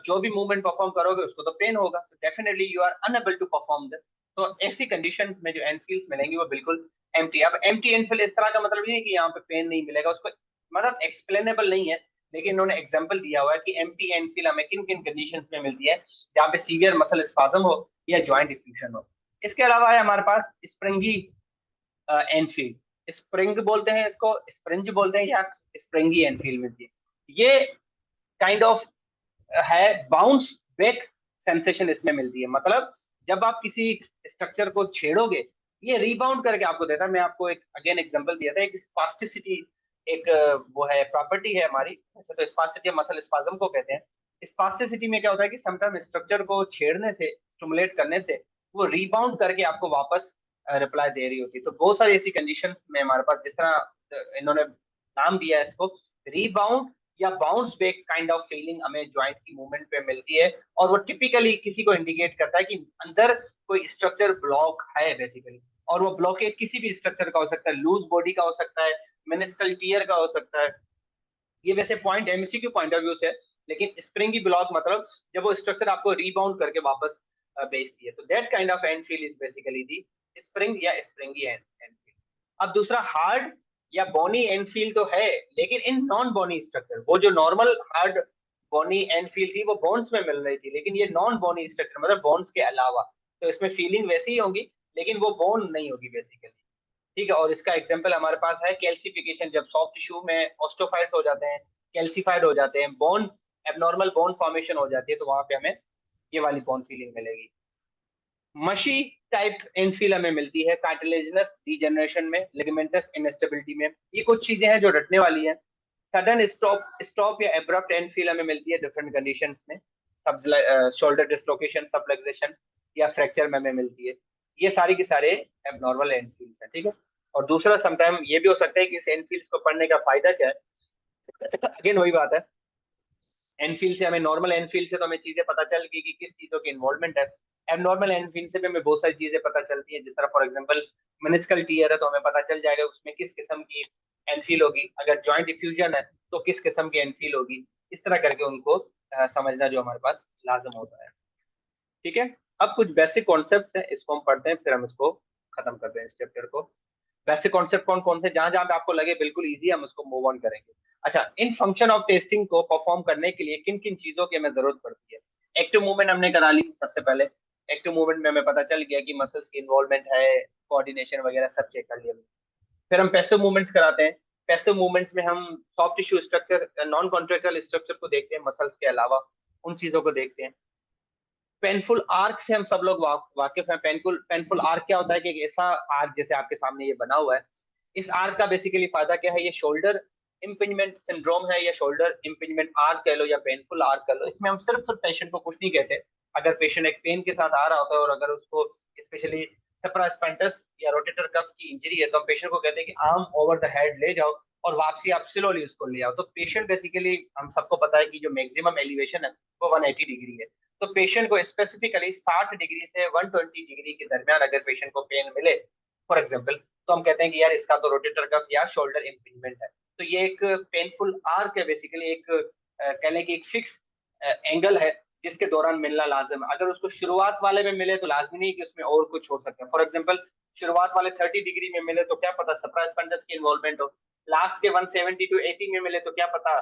जो भी मूवमेंट परफॉर्म करोगे उसको तो पेन होगा, तो definitely you are unable to perform that. तो ऐसी कंडीशंस में जो एनफील्ड्स मिलेंगी वो बिल्कुल एम्प्टी। अब एम्प्टी एनफील्ड इस तरह का मतलब नहीं है कि यहाँ पे पेन नहीं मिलेगा, उसको मतलब एक्सप्लेनेबल नहीं है, लेकिन इन्होंने एग्जांपल दिया हुआ है कि एम्प्टी एनफील्ड हमें किन किन कंडीशंस में मिलती है, जहाँ पे सीवियर मसल स्पाज्म हो या जॉइंट डिफ्यूजन हो। इसके अलावा है हमारे पास स्प्रिंगी एनफील्ड। स्प्रिंग बोलते हैं इसको, स्प्रिंज बोलते हैं, या स्प्रिंगी एनफील्ड मिलती है। ये काइंड ऑफ है बाउंस बैक सेंसेशन इसमें मिलती है। मतलब जब आप किसी स्ट्रक्चर को छेड़ोगे, ये रिबाउंड करके आपको देता है। मैं आपको एक अगेन एग्जांपल दिया था, एक स्पास्टिसिटी, एक वो है प्रॉपर्टी है हमारी। वैसे तो स्पास्टिसिटी मसल स्पाज्म को कहते हैं। स्पास्टिसिटी में क्या होता है कि समटाइम स्ट्रक्चर को छेड़ने से, स्टिमुलेट करने से वो रिबाउंड करके आपको वापस रिप्लाई दे रही होती है। तो बहुत सारी ऐसी कंडीशंस में हमारे पास, जिस तरह इन्होंने नाम दिया है इसको, रीबाउंड या bounce back kind of feeling हमें जॉइंट की मूवमेंट पे मिलती है। और वो टिपिकली किसी को इंडिकेट करता है कि अंदर कोई स्ट्रक्चर ब्लॉक है बेसिकली। और वो ब्लॉकेज किसी भी स्ट्रक्चर का हो सकता है, लूज बॉडी का हो सकता है, मेनिस्कल टीयर का हो सकता है। ये वैसे point MCQ point of view से, लेकिन स्प्रिंगी ब्लॉक मतलब जब वो स्ट्रक्चर आपको रीबाउंड करके वापस भेजती है, तो that kind of and feel is basically the spring या स्प्रिंगी एंड फील। अब दूसरा हार्ड या बोनी एंड फील तो है, लेकिन इन नॉन बोनी स्ट्रक्चर, वो जो normal hard bony end feel थी वो बोन्स में मिल रही थी, लेकिन ये नॉन बोनी स्ट्रक्चर मतलब बोन्स के अलावा, तो इसमें फीलिंग वैसी ही होगी लेकिन वो बोन नहीं होगी बेसिकली। ठीक है, और इसका एग्जांपल हमारे पास है कैल्सिफिकेशन। जब सॉफ्ट टिश्यू में ऑस्टोफाइट्स हो जाते हैं, कैल्सिफाइड हो जाते हैं, बोन एबनॉर्मल बोन फॉर्मेशन हो जाती है, तो वहां पे हमें ये वाली बोन फीलिंग मिलेगी। मशी टाइप इनफील हमें मिलती है कार्टिलेजिनस डीजनरेशन में, लिगामेंटस इनस्टेबिलिटी में। ये कुछ चीजें हैं जो रटने वाली हैं। सडन स्टॉप स्टॉप या एब्रप्ट इनफील हमें मिलती है डिफरेंट कंडीशंस में। सब शोल्डर डिस्लोकेशन, सबलक्सेशन या फ्रैक्चर में हमें मिलती है। ये सारी के सारे एबनॉर्मल इनफील्स हैं, ठीक है। और दूसरा समटाइम ये भी हो सकता है कि इस इनफील्स को पढ़ने का फायदा क्या है। अगेन वही बात है, एनफील्ड से हमें, नॉर्मल एनफील्ड से तो हमें चीजें पता चल गई कि किस चीजों की इन्वॉल्वमेंट है। एबनॉर्मल एनफील्ड से भी हमें बहुत सारी चीजें पता चलती हैं, जिस तरह फॉर एग्जांपल मेनिस्कल टीयर है तो हमें पता चल जाएगा उसमें किस किस्म की एनफील होगी। अगर जॉइंट डिफ्यूजन है तो किस किस्म की एनफील होगी। इस तरह करके उनको समझना जो हमारे पास लाजम होता है, ठीक है। अब कुछ बेसिक कॉन्सेप्ट हैं, इसको हम पढ़ते हैं, फिर हम इसको खत्म करते हैं इस चैप्टर को। बेसिक कॉन्सेप्ट कौन कौन से, जहां जहां पे आपको लगे बिल्कुल इजी, हम उसको मूव ऑन करेंगे। अच्छा, इन फंक्शन ऑफ टेस्टिंग को परफॉर्म करने के लिए किन किन चीजों की हमें जरूरत पड़ती है? एक्टिव मूवमेंट हमने करा ली सबसे पहले। एक्टिव मूवमेंट में हमें पता चल गया कि मसल्स की इन्वॉल्वमेंट है, कोऑर्डिनेशन वगैरह सब चेक कर लिया। फिर हम पैसिव मूवमेंट्स कराते हैं। पैसिव मूवमेंट्स में हम soft tissue structure, non contractile structure को देखते हैं, मसल्स के अलावा उन चीजों को देखते हैं। पेनफुल आर्क से हम सब लोग वाकिफ हैं। पेनफुल पेनफुल आर्क क्या होता है कि एक ऐसा आर्क जैसे आपके सामने ये बना हुआ है। इस आर्क का बेसिकली फायदा क्या है? ये शोल्डर इम्पिंजमेंट सिंड्रोम है या शोल्डर इम्पिंजमेंट आर्क कह लो या पेनफुल आर्क कह लो, इसमें हम सिर्फ पेशेंट को कुछ नहीं कहते। अगर पेशेंट एक पेन के साथ आ रहा होता है और अगर उसको स्पेशली सप्रास्पेंटस या रोटेटर कफ की इंजरी है, तो हम पेशेंट को कहते हैं कि आर्म ओवर द हेड ले जाओ और वापसी आप स्लोली उसको ले आओ। तो पेशेंट बेसिकली, हम सबको पता है कि जो मैक्सिमम एलिवेशन है वो 180 डिग्री है। तो पेशेंट को स्पेसिफिकली 60 डिग्री से 120 डिग्री के दरमियान अगर पेशेंट को पेन मिले फॉर एग्जांपल, तो हम कहते हैं कि यार इसका तो रोटेटर कफ या शोल्डर इम्पिंजमेंट है। तो ये एक पेनफुल आर्क है, बेसिकली एक कह लें कि एक फिक्स एंगल है जिसके दौरान मिलना लाजिम है। अगर उसको शुरुआत वाले में मिले तो लाजमी नहीं कि उसमें और कुछ हो सकता है। फॉर एग्जाम्पल, शुरुआत वाले 30 डिग्री में मिले तो क्या पता सप्रास्पेंडस की इन्वॉल्वमेंट हो, लास्ट के 170 टू 80 में मिले तो क्या पता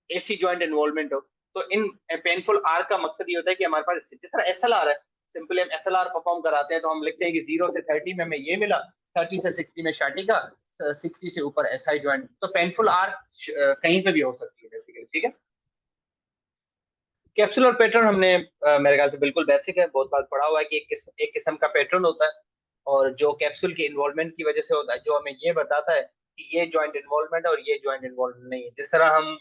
एसी जॉइंट इन्वॉल्वमेंट हो। तो इन पेनफुल आर का मकसद ये होता है कि हमारे पास जिस तरह एसएलआर है, सिंपली हम एसएलआर परफॉर्म कराते हैं तो हम लिखते हैं कि 0 से 30 में हमें ये मिला, 30 से 60 में शाटी का, 60 से ऊपर एसआई जॉइंट। तो पेनफुल आर कहीं पे भी हो सकती है बेसिकली, ठीक है। कैप्सुलर पैटर्न हमने मेरे ख्याल से बिल्कुल बेसिक है, बहुत बार पढ़ा हुआ है कि एक किस्म का पैटर्न होता है और जो कैप्सूल के इन्वॉल्वमेंट की वजह से होता है, जो हमें ये बताता है कि ये जॉइंट इन्वॉल्वमेंट है और ये जॉइंट इन्वॉल्वमेंट नहीं है। जिस तरह हम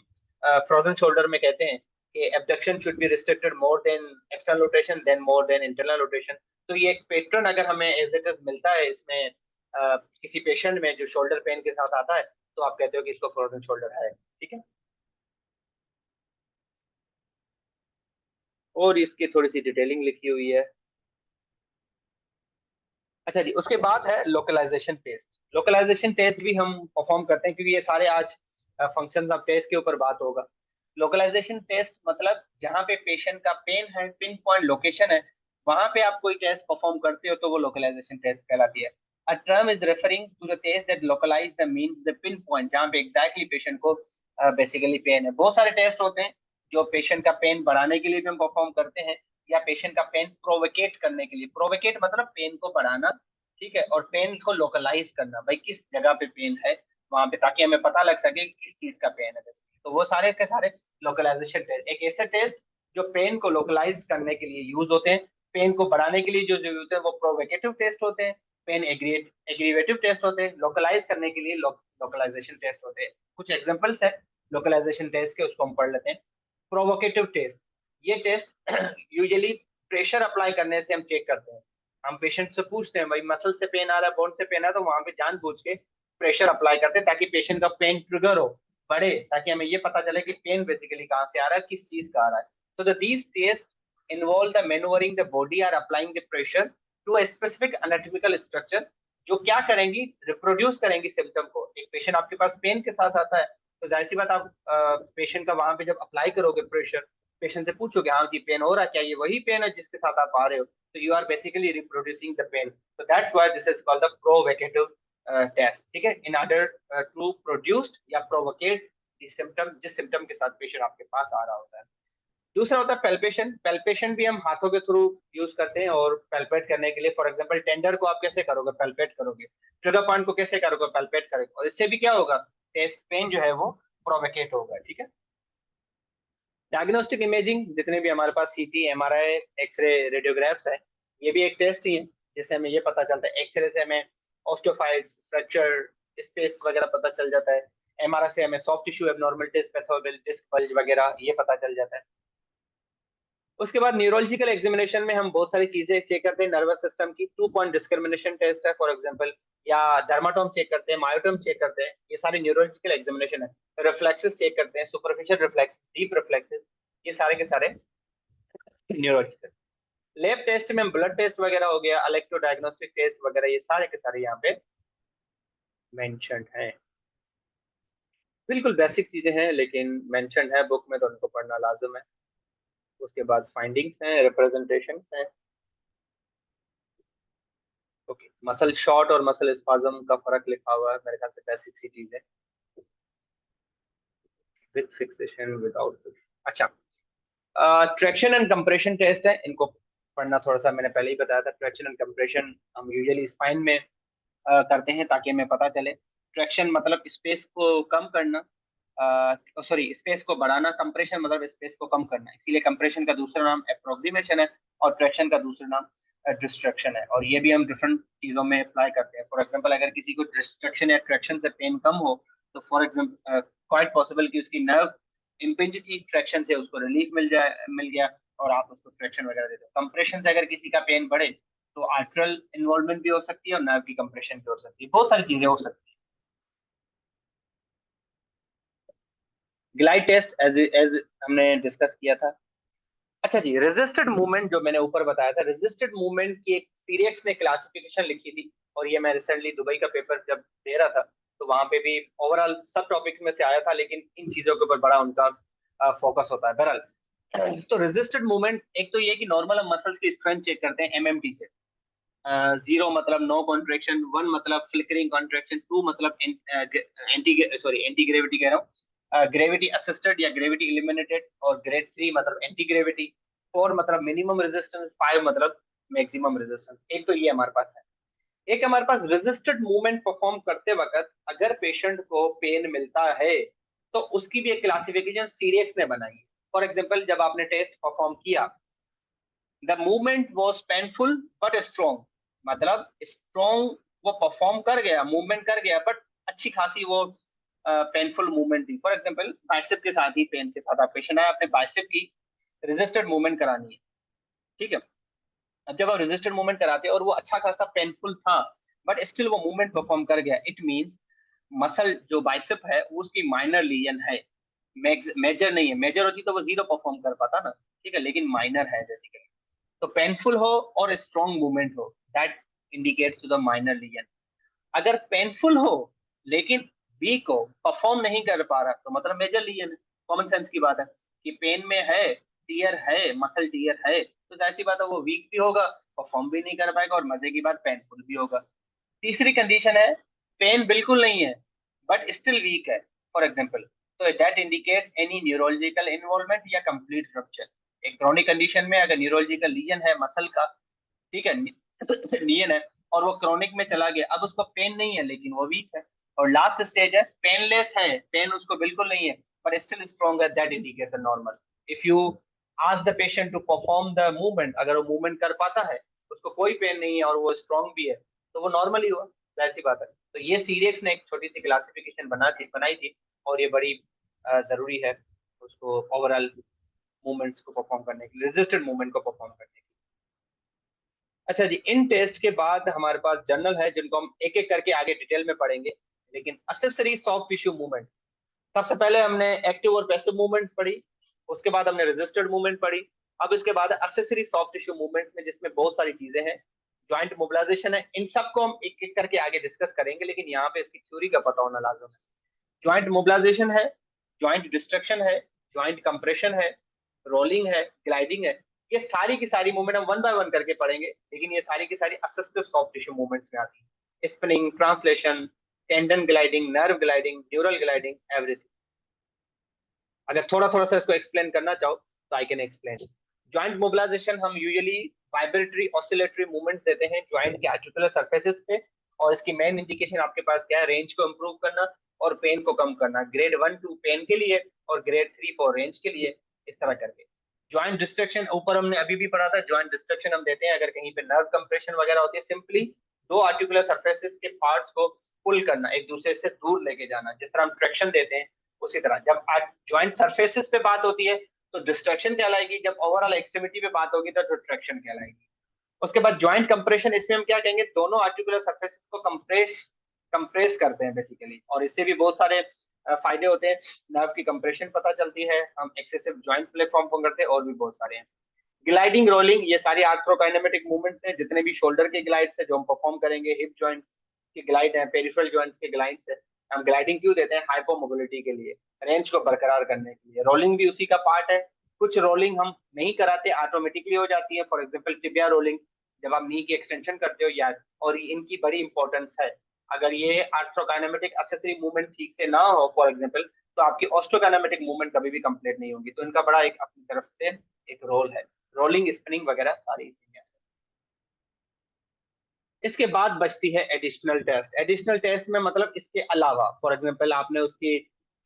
फ्रोजन शोल्डर में कहते हैं कि abduction should be restricted more than external rotation then more than internal rotation. तो ये एक पैटर्न अगर हमें एज इट इज मिलता है इसमें किसी पेशेंट में जो शोल्डर पेन के साथ आता है, तो आप कहते हो कि इसको फ्रोजन शोल्डर है, ठीक है। और इसकी थोड़ी सी डिटेलिंग लिखी हुई है। अच्छा जी, उसके बाद है लोकलाइजेशन टेस्ट। लोकलाइजेशन टेस्ट भी हम परफॉर्म करते हैं क्योंकि ये सारे आज फंक्शंस ऑफ टेस्ट के ऊपर बात होगा। लोकलाइजेशन टेस्ट मतलब जहाँ पे पेशेंट का पेन है, पिन पॉइंट लोकेशन है, वहां पे आप कोई टेस्ट परफॉर्म करते हो तो वो लोकलाइजेशन टेस्ट कहलाती है। A term is referring to the test that localize the means the pin point, जहाँ पे एग्जैक्टली पेशेंट को बेसिकली पेन है। बहुत सारे टेस्ट होते हैं जो पेशेंट का पेन बढ़ाने के लिए भी हम परफॉर्म करते हैं या पेशेंट का पेन प्रोवोकेट करने के लिए। प्रोवोकेट मतलब पेन को बढ़ाना, ठीक है, और पेन को लोकलाइज करना, भाई किस जगह पे पेन है वहां पे, ताकि हमें पता लग सके कि किस चीज का पेन है। तो वो सारे के सारे लोकलाइजेशन टेस्ट, एक ऐसे टेस्ट जो पेन को लोकलाइज करने के लिए यूज होते हैं। पेन को बढ़ाने के लिए जो यूज होते हैं वो प्रोवोकेटिव टेस्ट होते हैं, पेन एग्रीवेटिव टेस्ट होते हैं, लोकलाइज करने के लिए लोकलाइजेशन टेस्ट होते हैं। कुछ एग्जांपल्स है लोकलाइजेशन टेस्ट के, उसको हम पढ़ लेते हैं। प्रोवोकेटिव टेस्ट, ये टेस्ट यूजुअली प्रेशर अप्लाई करने से हम चेक करते हैं। हम पेशेंट से पूछते हैं भाई मसल से पेन आ रहा है, बोन से पेन आ रहा है, तो वहां पे जानबूझ के प्रेशर अप्लाई करते हैं ताकि पेशेंट का पेन ट्रिगर हो, बढ़े, ताकि हमें ये पता चले कि पेन बेसिकली कहाँ से आ रहा है, किस चीज का आ रहा है। So these tests involve the maneuvering the body or applying the pressure to a specific anatomical structure, जो क्या करेंगी, रिप्रोड्यूस करेंगी सिम्टम को। एक पेशेंट आपके पास पेन के साथ आता है तो जाहिर सी बात, आप पेशेंट का वहां पे जब अप्लाई करोगे प्रेशर, पेशेंट से पूछोगे हाँ कि पेन हो रहा है क्या, ये वही पेन है जिसके साथ आप आ रहे हो, तो you are basically reproducing the pain. so that's why this is called the provocative test, ठीक है, इन ऑर्डर टू प्रोड्यूस्ड या प्रोवोकेट सिम्टम, जिस सिम्टम के साथ पेशेंट आपके पास आ रहा होता है। दूसरा होता है पेल्पेशन। पेल्पेशन भी हम हाथों के थ्रू यूज करते हैं और पेल्पेट करने के लिए, फॉर एग्जांपल टेंडर को आप कैसे करोगे, पेल्पेट करोगे, ट्रिगर पॉइंट को कैसे करोगे, पेल्पेट करोगे, और इससे भी क्या होगा, टेस्ट पेन जो है वो प्रोवोकेट होगा, ठीक है। डायग्नोस्टिक इमेजिंग, जितने भी हमारे पास सीटी, एमआरआई, एक्सरे, रेडियोग्राफ्स है, ये भी एक टेस्ट ही है जिससे हमें ये पता चलता है। एक्सरे से हमें ऑस्टियोफाइट्स, फ्रैक्चर, स्पेस वगैरह पता चल जाता है। एमआरआई से हमें सॉफ्ट टिश्यू एबनॉर्मलिटीज, पैथोबिल, डिस्क बल्ज वगैरह ये पता चल जाता है। उसके बाद न्यूरोलॉजिकल एग्जामिनेशन में हम बहुत सारी चीजें चेक करते हैं नर्वस सिस्टम की। 2 पॉइंट डिस्क्रिमिनेशन टेस्ट है फॉर एग्जांपल, या डर्माटोम चेक करते हैं, मायोटोम चेक करते हैं, ये सारे न्यूरोलॉजिकल एग्जामिनेशन है। रिफ्लेक्सेस चेक करते हैं, सुपरफिशियल रिफ्लेक्स, डीप रिफ्लेक्सेस, ये सारे के सारे न्यूरोलॉजिकल। लैब टेस्ट में ब्लड टेस्ट वगैरह हो गया, इलेक्ट्रो डायग्नोस्टिक टेस्ट वगैरह, ये सारे के सारे यहाँ पे मेंशन है। बिल्कुल बेसिक चीजें हैं लेकिन मेंशन है बुक में तो उनको पढ़ना लाजिम है। उसके बाद फाइंडिंग्स हैं, रिप्रेजेंटेशन हैं। ओके, मसल शॉर्ट और मसल स्पाज्म का फर्क लिखा हुआ है, मेरे ख्याल से बेसिक सी चीज है। With fixation without. अच्छा, ट्रैक्शन एंड कंप्रेशन टेस्ट है, इनको पढ़ना थोड़ा सा मैंने पहले ही बताया था। ट्रैक्शन एंड कंप्रेशन हम यूजुअली स्पाइन में करते हैं ताकि हमें पता चले। ट्रैक्शन मतलब स्पेस को कम करना, सॉरी स्पेस को बढ़ाना, कंप्रेशन मतलब स्पेस को कम करना, इसीलिए कंप्रेशन का दूसरा नाम अप्रोक्सीमेशन है और ट्रैक्शन का दूसरा नाम डिस्ट्रक्शन है। और ये भी हम डिफरेंट चीजों में अप्लाई करते हैं। फॉर एग्जांपल अगर किसी को डिस्ट्रक्शन या ट्रैक्शन से पेन कम हो तो फॉर एग्जांपल क्वाइट पॉसिबल कि उसकी नर्व इम्पिंज की ट्रैक्शन से उसको रिलीफ मिल गया और आप उसको ट्रैक्शन वगैरह देते हो। कंप्रेशन से अगर किसी का पेन बढ़े तो आर्टरल इन्वॉल्वमेंट भी हो सकती है और नर्व की कंप्रेशन भी हो सकती है, बहुत सारी चीजें हो सकती है। ग्लाइड टेस्ट एज एज हमने डिस्कस किया था। अच्छा जी, रेजिस्टेड मूवमेंट जो मैंने ऊपर बताया था, रेजिस्टेड मूवमेंट की एक सीरियस ने क्लासिफिकेशन लिखी थी और ये मैं रिसेंटली दुबई का पेपर जब दे रहा था तो वहां पे भी ओवरऑल सब टॉपिक्स में से आया था, लेकिन इन चीजों के ऊपर बड़ा उनका फोकस होता है। बहरहाल तो रेजिस्टेड मूवमेंट एक तो ये कि नॉर्मल हम मसल्स की स्ट्रेंथ चेक करते हैं एमएमटी से। 0 मतलब नो कॉन्ट्रेक्शन, 1 मतलब फ्लिकरिंग कॉन्ट्रेक्शन, 2 मतलब एंटी ग्रेविटी कह रहा हूँ, ग्रेविटी असिस्टेड या ग्रेविटी इलिमिनेटेड, और ग्रेड 3 मतलब एंटी ग्रेविटी, 4 मतलब मिनिमम रेजिस्टेंस, 5 मतलब मैक्सिमम रेजिस्टेंस। एक तो ये हमारे पास है। एक हमारे पास रेजिस्टेड मूवमेंट परफॉर्म करते वक्त अगर पेशेंट को पेन मिलता है तो उसकी भी एक क्लासिफिकेशन सीरियस ने बनाई है। फॉर एग्जाम्पल जब आपने टेस्ट परफॉर्म किया, the movement was painful but strong, मतलब स्ट्रॉन्ग वो परफॉर्म कर गया, मूवमेंट कर गया, बट अच्छी खासी वो पेनफुल मूवमेंट थी। फॉर एग्जाम्पल बाइसेप के साथ ही पेन के साथ आप पेशेंट आए, आपने बाइसेप की रेजिस्टेड मूवमेंट करानी है, ठीक है। अब जब आप रेजिस्टेड मूवमेंट कराते हैं और वो अच्छा खासा पेनफुल था बट स्टिल वो मूवमेंट परफॉर्म कर गया, इट मींस मसल जो बाइसेप है वो उसकी माइनर लीजन है, मेजर नहीं है। मेजर होती तो वो जीरो परफॉर्म कर पाता ना, ठीक है, लेकिन माइनर है बेसिकली। तो पेनफुल हो और स्ट्रॉन्ग मूवमेंट हो, that indicates to the minor lesion. अगर पेनफुल हो लेकिन वीक हो, परफॉर्म नहीं कर पा रहा, तो मतलब मेजर लीजन है। कॉमन सेंस की बात है कि पेन में है, टीयर है, मसल टीयर है, तो जाहिर सी बात है वो वीक भी होगा, परफॉर्म भी नहीं कर पाएगा और मजे की बात पेनफुल भी होगा। तीसरी कंडीशन है पेन बिल्कुल नहीं है बट स्टिल वीक है, फॉर एग्जाम्पल, तो that indicates any neurological involvement या कंप्लीट रप्चर। एक क्रॉनिक कंडीशन में अगर न्यूरोलॉजिकल लीजन है मसल का, ठीक है, नियन है, और वो क्रॉनिक में चला गया, अब उसको पेन नहीं है लेकिन वो वीक है। और लास्ट स्टेज है पेनलेस है, पेन उसको बिल्कुल नहीं है पर स्टिल स्ट्रॉन्ग है, that indicates normal. If you ask the patient to perform the movement, अगर वो मूवमेंट कर पाता है, उसको कोई पेन नहीं है और वो स्ट्रॉन्ग भी है, तो वो नॉर्मल ही हुआ, जाहिर बात है। तो ये सीरियस ने एक छोटी सी क्लासिफिकेशन बनाई थी और ये बड़ी जरूरी है उसको ओवरऑल मूवमेंट्स को परफॉर्म करने के लिए, रेजिस्टेड मूवमेंट को परफॉर्म करने के लिए। अच्छा जी, इन टेस्ट के बाद हमारे पास जर्नल है जिनको हम एक एक करके आगे डिटेल में पढ़ेंगे, लेकिन असेसरी सॉफ्ट टिश्यू मूवमेंट, सबसे पहले हमने एक्टिव और पैसिव मूवमेंट्स पढ़ी, उसके बाद हमने रेजिस्टेड मूवमेंट पढ़ी। अब इसके बाद असेसरी सॉफ्ट टिश्यू मूवमेंट्स में जिसमें बहुत सारी चीजें हैं, ज्वाइंट मोबिलाइजेशन है, इन सबको हम एक एक करके आगे डिस्कस करेंगे, लेकिन यहाँ पे इसकी थ्योरी का पता होना लाजम है। ज्वाइंट मोबिलाइजेशन है, ज्वाइंट डिस्ट्रक्शन है, ज्वाइंट कंप्रेशन है, रोलिंग है, ग्लाइडिंग है, ये सारी की सारी मूवमेंट हम वन बाय वन करके पढ़ेंगे, लेकिन ये सारी की सारी असिस्टिव सॉफ्ट टिश्यू मूवमेंट्स में आती है। Spinning, translation, tendon gliding, nerve gliding, neural gliding, everything. अगर थोड़ा थोड़ा सा इसको एक्सप्लेन करना चाहो तो I can explain. Joint mobilization हम यूजुअली वाइब्रेटरी ऑसिलेटरी मूवमेंट्स देते हैं ज्वाइंट के आर्टिकुलर सरफेसेस पे, और इसकी मेन इंडिकेशन आपके पास क्या है, रेंज को इंप्रूव करना और पेन को कम करना, ग्रेड 1-2 पेन के लिए और ग्रेड 3-4 रेंज के लिए, इस तरह करके। ज्वाइंट डिस्ट्रक्शन ऊपर हमने अभी भी पढ़ा था, ज्वाइंट डिस्ट्रक्शन हम देते हैं अगर कहीं पे नर्व कंप्रेशन वगैरह होती है, सिंपली दो आर्टिकुलर सरफेसेस के पार्ट्स को पुल करना, एक दूसरे से दूर लेके जाना, जिस तरह हम ट्रैक्शन देते हैं उसी तरह। जब ज्वाइंट सरफेसेस पे बात होती है तो डिस्ट्रक्शन कहलाएगी, जब ओवरऑल एक्सट्रीमिटी पे बात होगी तो ट्रैक्शन कहलाएगी। उसके बाद ज्वाइंट कंप्रेशन, इसमें हम क्या कहेंगे, दोनों आर्टिकुलर सरफेसेस को कंप्रेस करते हैं बेसिकली, और इससे भी बहुत सारे फायदे होते हैं। नर्व की कंप्रेशन पता चलती है, हम एक्सेसिव ज्वाइंट प्लेटफॉर्म को करते हैं, और भी बहुत सारे हैं। ग्लाइडिंग, रोलिंग, ये सारी आर्थ्रोकाइनेमेटिक मूवमेंट्स हैं, जितने भी शोल्डर के ग्लाइड्स है जो हम परफॉर्म करेंगे, हिप जॉइंट्स के ग्लाइड है, पेरिफेरल जॉइंट्स के ग्लाइड्स है। हम ग्लाइडिंग क्यों देते हैं, हाइपोमोबिलिटी के लिए, रेंज को बरकरार करने के लिए। रोलिंग भी उसी का पार्ट है। कुछ रोलिंग हम नहीं कराते, ऑटोमेटिकली हो जाती है, फॉर एग्जाम्पल टिबिया रोलिंग, जब आप नी की एक्सटेंशन करते हो यार, और इनकी बड़ी इंपॉर्टेंस है। अगर ये आर्थ्रोकाइनेमेटिक एक्सेसरी मूवमेंट ठीक से ना हो फॉर एग्जाम्पल, तो आपकी ऑस्टोकाइनेमेटिक मूवमेंट कभी भी कंप्लीट नहीं होगी। तो इनका बड़ा एक अपनी तरफ से एक रोल है, रोलिंग, स्पिनिंग वगैरह सारी इसी में है। इसके बाद बचती है एडिशनल टेस्ट। एडिशनल टेस्ट में मतलब इसके अलावा, फॉर एग्जांपल आपने उसकी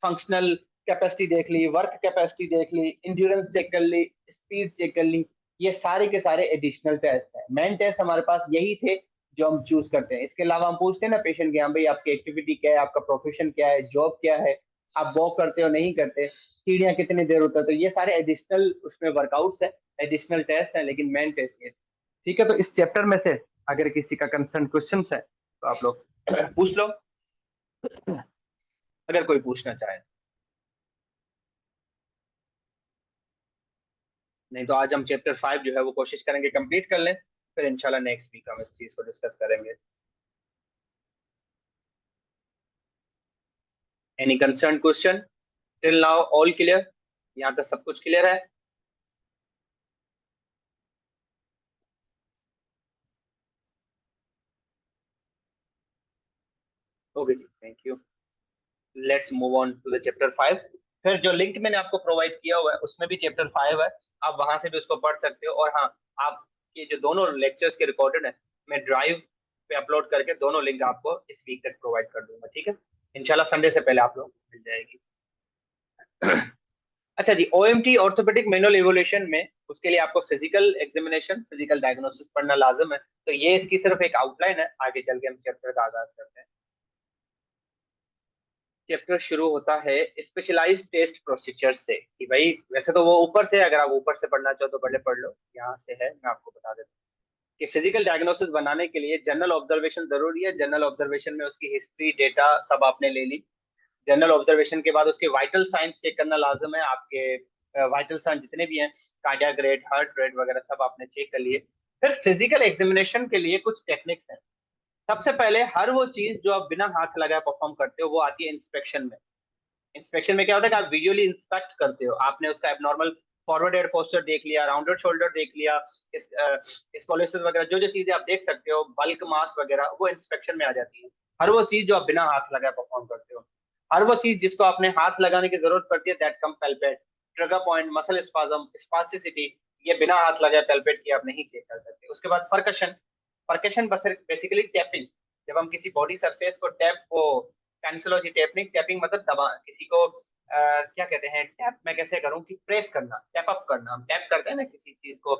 फंक्शनल कैपेसिटी देख ली, वर्क कैपेसिटी देख ली, इंड्योरेंस चेक कर ली, स्पीड चेक कर ली, ये सारे के सारे एडिशनल टेस्ट हैं। मेन टेस्ट हमारे पास यही थे जो हम चूज करते हैं। इसके अलावा हम पूछते हैं ना पेशेंट के, हाँ भाई आपकी एक्टिविटी क्या है, आपका प्रोफेशन क्या है, जॉब क्या है, आप वॉक करते हो नहीं करते, सीढ़ियाँ कितनी देर होता है, तो ये सारे एडिशनल उसमें वर्कआउट्स है, एडिशनल टेस्ट है, लेकिन मेन टेस्ट ये। ठीक है, तो इस चैप्टर में से अगर किसी का कंसर्न क्वेश्चन है तो आप लोग पूछ लो, अगर कोई पूछना चाहे। नहीं तो आज हम चैप्टर 5 जो है वो कोशिश करेंगे कंप्लीट कर लें, फिर इंशाल्लाह नेक्स्ट वीक हम इस चीज को डिस्कस करेंगे। Any concern question? Till now all clear? यहाँ तक सब कुछ क्लियर है? ओके जी, thank you. Let's move on to the chapter 5। फिर जो लिंक मैंने आपको प्रोवाइड किया हुआ है उसमें भी चैप्टर 5 है, आप वहां से भी उसको पढ़ सकते हो। और हाँ, आपके जो दोनों लेक्चर्स के रिकॉर्डेड है, मैं ड्राइव पे अपलोड करके दोनों लिंक आपको इस वीक तक प्रोवाइड कर दूंगा। ठीक है, इंशाल्लाह संडे से पहले आप लोग मिल जाएगी। अच्छा जी, ओएमटी ऑर्थोपेडिक मैनुअल इवोल्यूशन में उसके लिए आपको फिजिकल एग्जामिनेशन, फिजिकल डायग्नोसिस पढ़ना लाजिम है। तो ये इसकी सिर्फ एक आउटलाइन है, आगे चल के हम चैप्टर का आगाज करते हैं। चैप्टर शुरू होता है स्पेशलाइज्ड टेस्ट प्रोसीजर से, कि भाई वैसे तो वो ऊपर से, अगर आप ऊपर से पढ़ना चाहो तो पहले पढ़ लो, यहाँ से है, मैं आपको बता देता हूँ कि फिजिकल डायग्नोसिस बनाने के लिए जनरल ऑब्जर्वेशन जरूरी है। जनरल ऑब्जर्वेशन में उसकी हिस्ट्री, डेटा सब आपने ले ली। जनरल ऑब्जर्वेशन के बाद उसके वाइटल साइंस चेक करना लाजिम है। आपके वाइटल साइंस जितने भी हैं, कार्डियक रेट, हार्ट रेट वगैरह सब आपने चेक कर लिए। फिर फिजिकल एग्जामिनेशन के लिए कुछ टेक्निक्स हैं। सबसे पहले हर वो चीज जो आप बिना हाथ लगाए परफॉर्म करते हो वो आती है इंस्पेक्शन में। इंस्पेक्शन में क्या होता है कि आप विजुअली इंस्पेक्ट करते हो। आपने उसका एबनॉर्मल फॉरवर्ड एयर पोस्चर देख लिया, राउंडेड शोल्डर देख लिया, स्कोलियोसिस वगैरह जो जो चीजें आप देख सकते हो, बल्क मास वगैरह, वो इंस्पेक्शन में आ जाती है। हर वो चीज जो आप बिना हाथ लगाए परफॉर्म करते हो। हर वो चीज जिसको आपने हाथ लगाने की जरूरत पड़ती है, that come palpate, trigger point, muscle spasm, spasticity, ये बिना हाथ लगाए पैल्पेट किए आप नहीं चेक कर सकते। उसके बाद परकशन। परकशन बेसिकली टैपिंग, जब हम किसी बॉडी सरफेस को टैप, वो कैंसोलॉजी टैपिंग, टैपिंग मतलब दबा किसी को क्या कहते हैं, टैप मैं कैसे करूं कि प्रेस करना, टैप अप करना, हम टैप करते हैं ना किसी चीज को,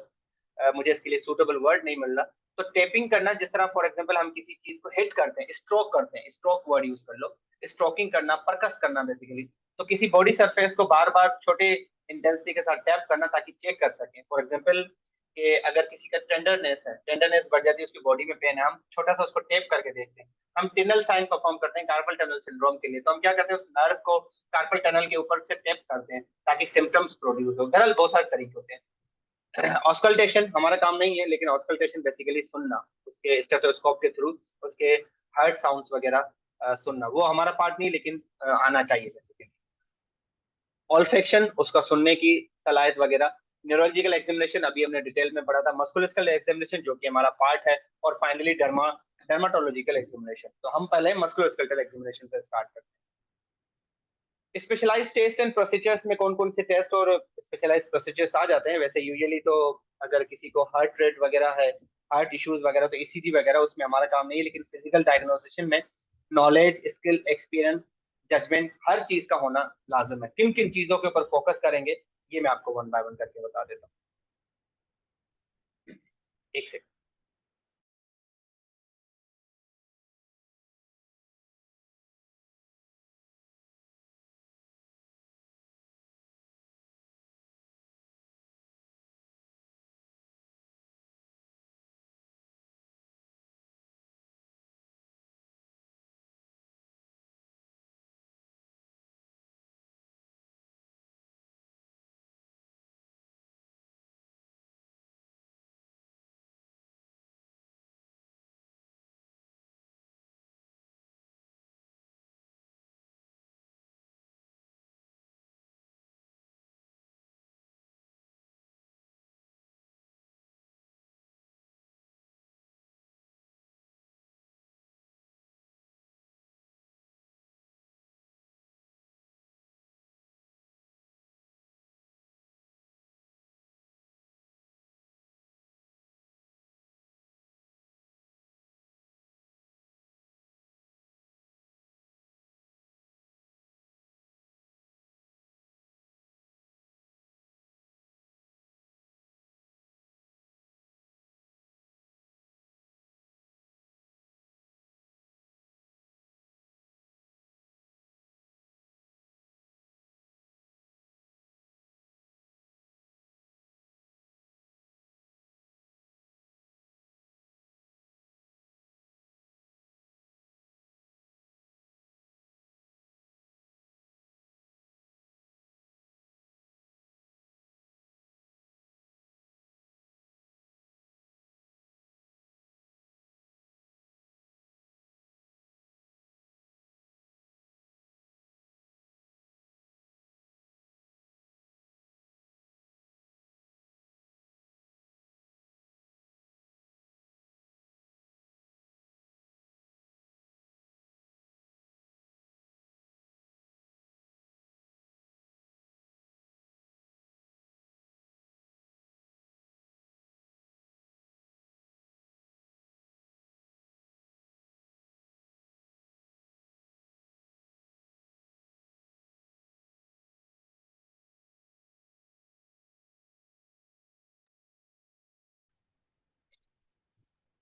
मुझे इसके लिए सूटेबल वर्ड नहीं मिल रहा। तो टैपिंग करना, जिस तरह फॉर एग्जांपल हम किसी चीज को हिट करते हैं, स्ट्रोक करते हैं, स्ट्रोक वर्ड यूज कर लो, स्ट्रोकिंग करना, परकस करना बेसिकली। तो किसी बॉडी सरफेस को बार बार छोटे इंटेंसिटी के साथ टैप करना ताकि चेक कर सकें। फॉर एग्जांपल कि अगर किसी का टेंडरनेस है, टेंडरनेस बढ़ जाती है, उसकी बॉडी में पेन है, हम छोटा सा उसको टेप करके देखते हैं। हम टिनल साइन परफॉर्म करते हैं कार्पल टनल सिंड्रोम के लिए, तो हम क्या करते हैं, उस नर्व को कार्पल टनल के ऊपर से टेप करते हैं ताकि सिम्टम्स प्रोड्यूस हो। बहरहाल बहुत सारे तरीके होते हैं। ऑस्कल्टेशन हमारा काम नहीं है, लेकिन ऑस्कल्टेशन बेसिकली सुनना, उसके स्टेथोस्कोप के थ्रू उसके हार्ट साउंड्स वगैरह सुनना, वो हमारा पार्ट नहीं, लेकिन आना चाहिए बेसिकली। ऑल्फेक्शन, उसका सुनने की सलाहियत वगैरह। न्यूरोलॉजिकल एग्जामिनेशन अभी हमने डिटेल में पढ़ा था। मस्कुलोस्केलेटल एग्जामिनेशन जो कि हमारा पार्ट है। और फाइनली डर्माटोलॉजिकल एग्जामिनेशन। तो हम पहले मस्कुलोस्केलेटल एग्जामिनेशन से स्टार्ट करते हैं। स्पेशलाइज्ड टेस्ट एंड प्रोसीजर्स में कौन कौन से टेस्ट और स्पेशलाइज्ड प्रोसीजर्स आ जाते हैं? वैसे यूजुअली तो अगर किसी को हार्ट रेट वगैरह है, हार्ट इश्यूज वगैरह, तो ईसीजी वगैरह उसमें हमारा काम नहीं है, लेकिन फिजिकल डायग्नोसिस में नॉलेज, स्किल, एक्सपीरियंस, जजमेंट, हर चीज का होना लाजिम है। किन किन चीजों के ऊपर फोकस करेंगे ये मैं आपको वन बाय वन करके बता देता हूँ। एक सेकंड।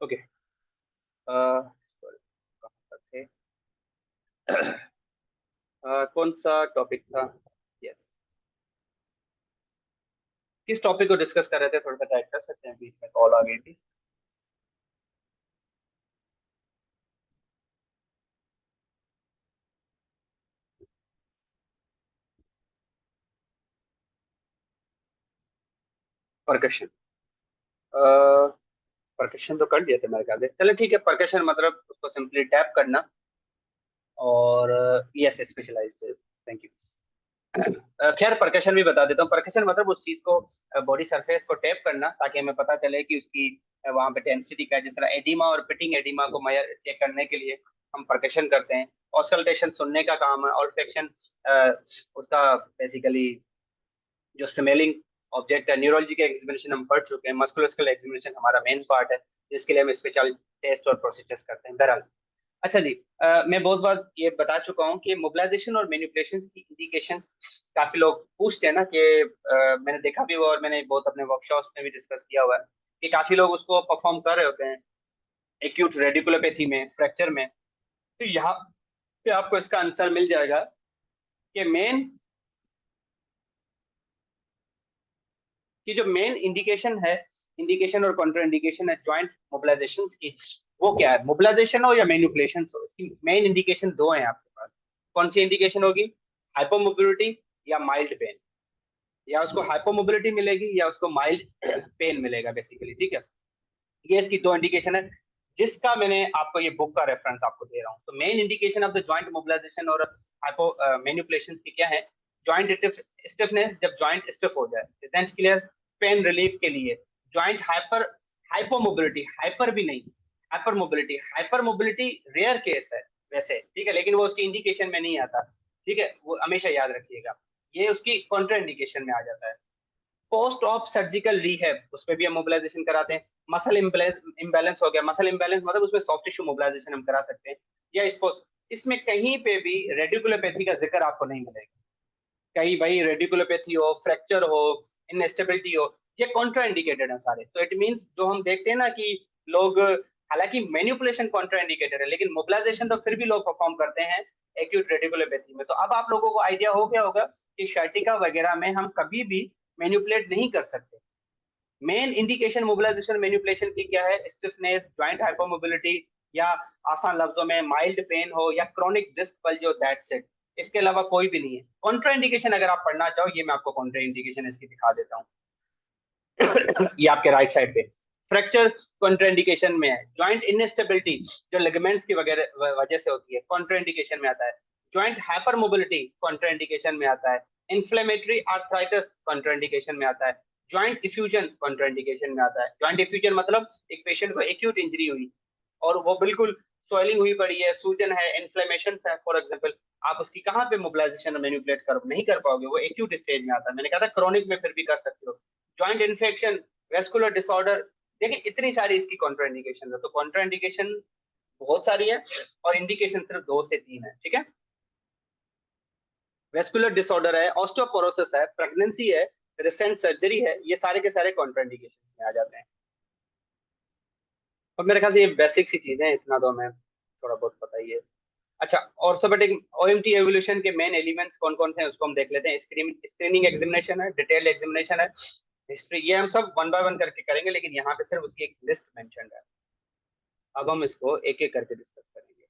ओके, कहाँ तक थे? कौन सा टॉपिक था? यस, किस टॉपिक को डिस्कस कर रहे थे? थोड़ा सा टाइप कर सकते हैं, बीच में कॉल आ गई थी। परकशन, परकशन तो कर दिए थे मेरे ख्याल से। चलो ठीक है, परकशन मतलब उसको सिंपली टैप करना, और यस, स्पेशलाइज्ड। Thank you. खैर, परकशन भी बता देता हूँ। परकशन मतलब उस चीज को, बॉडी सरफेस को टैप करना, ताकि हमें पता चले कि उसकी वहां पे डेंसिटी का, जिस तरह एडिमा और पिटिंग एडिमा को चेक करने के लिए हम परकशन करते हैं। ऑसल्टेशन सुनने का काम है, ऑल्फेक्शन उसका बेसिकली जो स्मेलिंग ऑब्जेक्ट है। न्यूरोलॉजी के एग्जामिनेशन हम पढ़ चुके हैं। मस्कुलोस्केल एग्जामिनेशन हमारा मेन पार्ट है, जिसके लिए हम स्पेशल टेस्ट और प्रोसीजर्स करते हैं। बहरहाल, अच्छा जी, मैं बहुत बार ये बता चुका हूँ कि मोबिलाइजेशन और मैनिपुलेशन की इंडिकेशंस काफी लोग पूछते हैं ना कि मैंने देखा भी हुआ, और मैंने बहुत अपने वर्कशॉप्स में भी डिस्कस किया हुआ है कि काफी लोग उसको परफॉर्म कर रहे होते हैं एक्यूट रेडिकुलोपैथी में, फ्रैक्चर में। तो यहाँ पे आपको इसका आंसर मिल जाएगा कि मेन इंडिकेशन है, इंडिकेशन और कॉन्ट्रा इंडिकेशन है जॉइंट मोबिलाइजेशन की, वो क्या है? मोबिलाइजेशन हो या मैनिपुलेशन हो, इसकी मेन इंडिकेशन दो है आपके पास। कौन सी इंडिकेशन होगी? हाइपोमोबिलिटी या माइल्ड पेन। या उसको हाइपोमोबिलिटी मिलेगी या उसको माइल्ड पेन मिलेगा बेसिकली, ठीक है। ये इसकी दो इंडिकेशन है, जिसका मैंने आपको ये बुक का रेफरेंस आपको दे रहा हूँ। तो main indication of the joint mobilization और हाइपो मैनिपुलेशन की क्या है? जॉइंट स्टिफनेस, जब जॉइंट स्टिफ हो जाए, प्रेजेंट क्लियर। पेन रिलीफ के लिए जॉइंट हाइपोमोबिलिटी, हाइपर भी नहीं, hyper mobility. Hyper mobility rare case है वैसे, ठीक है, लेकिन वो उसकी इंडिकेशन में नहीं आता, ठीक है, वो हमेशा याद रखिएगा। ये उसकी कॉन्ट्रा इंडिकेशन में आ जाता है। पोस्ट ऑफ सर्जिकल रीहैब, उस पर भी हम मोबिलाइजेशन कराते हैं। मसल इम्बैलेंस हो गया, मसल इम्बैलेंस मतलब उसमें सॉफ्ट टिश्यू मोबिलाइजेशन हम करा सकते हैं। या इसमें कहीं पे भी रेडिकुलोपैथी का जिक्र आपको नहीं मिलेगा। कहीं भाई रेडिकुलोपैथी हो, फ्रैक्चर हो, इनस्टेबिलिटी हो, ये कॉन्ट्रा इंडिकेटेड है सारे। तो इट मींस जो हम देखते हैं ना कि लोग, हालांकि मैनिपुलेशन कॉन्ट्रा इंडिकेटेड है, लेकिन मोबिलाइजेशन तो फिर भी लोग परफॉर्म करते हैं एक्यूट रेडिकुलोपैथी में। तो अब आप लोगों को आइडिया हो गया होगा कि शर्टिका वगैरह में हम कभी भी मैनिपुलेट नहीं कर सकते। मेन इंडिकेशन मोबिलाइजेशन मैनिपुलेशन की क्या है? स्टिफनेस, जॉइंट हाइपरमोबिलिटी, या आसान लफ्जों में माइल्ड पेन हो, या क्रोनिक डिस्क बल्ज हो, दैट्स इट। इसके अलावा कोई भी नहीं है। कॉन्ट्रा इंडिकेशन अगर आप पढ़ना चाहो, ये मैं आपको कॉन्ट्रा इंडिकेशन इसकी दिखा देता हूँ। ये आपके राइट साइड पे फ्रैक्चर कॉन्ट्राइंडिकेशन में है। जॉइंट इनस्टेबिलिटी जो लिगामेंट्स की वगैरह वजह से होती है, कॉन्ट्राइंडिकेशन में आता है। जॉइंट हाइपर मोबिलिटी कॉन्ट्राइंडिकेशन में आता है। इन्फ्लेमेटरी आर्थराइटिस कॉन्ट्राइंडिकेशन में आता है। जॉइंट इफ्यूजन कॉन्ट्राइंडिकेशन में आता है। जॉइंट इफ्यूजन मतलब एक पेशेंट को एक्यूट इंजरी हुई और वो बिल्कुल स्वेलिंग हुई पड़ी है, सूजन है, इन्फ्लेमेशन है, फॉर एग्जाम्पल, आप उसकी कहाँ पे मोबिलाइजेशन मैनिपुलेट कर नहीं कर पाओगे, वो एक्यूट स्टेज में आता है। मैंने कहा था क्रोनिक में फिर भी कर सकते हो। जॉइंट इन्फेक्शन, वेस्कुलर डिसऑर्डर, देखिए इतनी सारी इसकी कॉन्ट्राइंडिकेशन है। तो कॉन्ट्राइंडिकेशन बहुत सारी है और इंडिकेशन सिर्फ दो से तीन है, ठीक है। वेस्कुलर डिसऑर्डर है, ऑस्टियोपोरोसिस है, प्रेगनेंसी है, रिसेंट सर्जरी है, ये सारे के सारे कॉन्ट्राइंडिकेशन में आ जाते हैं। और मेरे ख्याल से ये बेसिक सी चीजें हैं, इतना तो हमें थोड़ा बहुत पता ही है। अच्छा, ऑर्थोपेडिक ओएमटी एवोल्यूशन के मेन एलिमेंट्स कौन कौन से हैं उसको हम देख लेते हैं। स्क्रीनिंग एग्जामिनेशन है, डिटेल्ड एग्जामिनेशन है, हिस्ट्री, ये हम सब वन बाय वन करके करेंगे, लेकिन यहाँ पे सिर्फ उसकी एक लिस्ट मेंशन है। अब हम इसको एक एक करके डिस्कस करेंगे।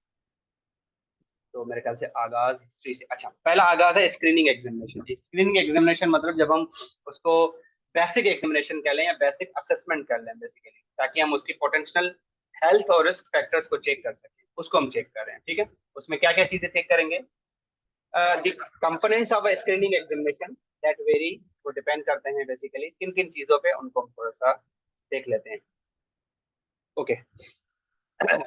तो मेरे ख्याल से आगाज हिस्ट्री से, अच्छा, पहला आगाज है स्क्रीनिंग एग्जामिनेशन। स्क्रीनिंग एग्जामिनेशन मतलब जब हम उसको बेसिक एग्जामिनेशन कर लें या बेसिक असेसमेंट कर लें बेसिकली, ताकि हम उसकी पोटेंशियल हेल्थ और रिस्क फैक्टर्स को चेक कर सकें, उसको हम चेक कर रहे हैं, ठीक है। उसमें क्या क्या चीजें चेक करेंगे? The components of screening examination that very, वो डिपेंड करते हैं बेसिकली किन किन चीजों पे, उनको हम थोड़ा सा देख लेते हैं। ओके,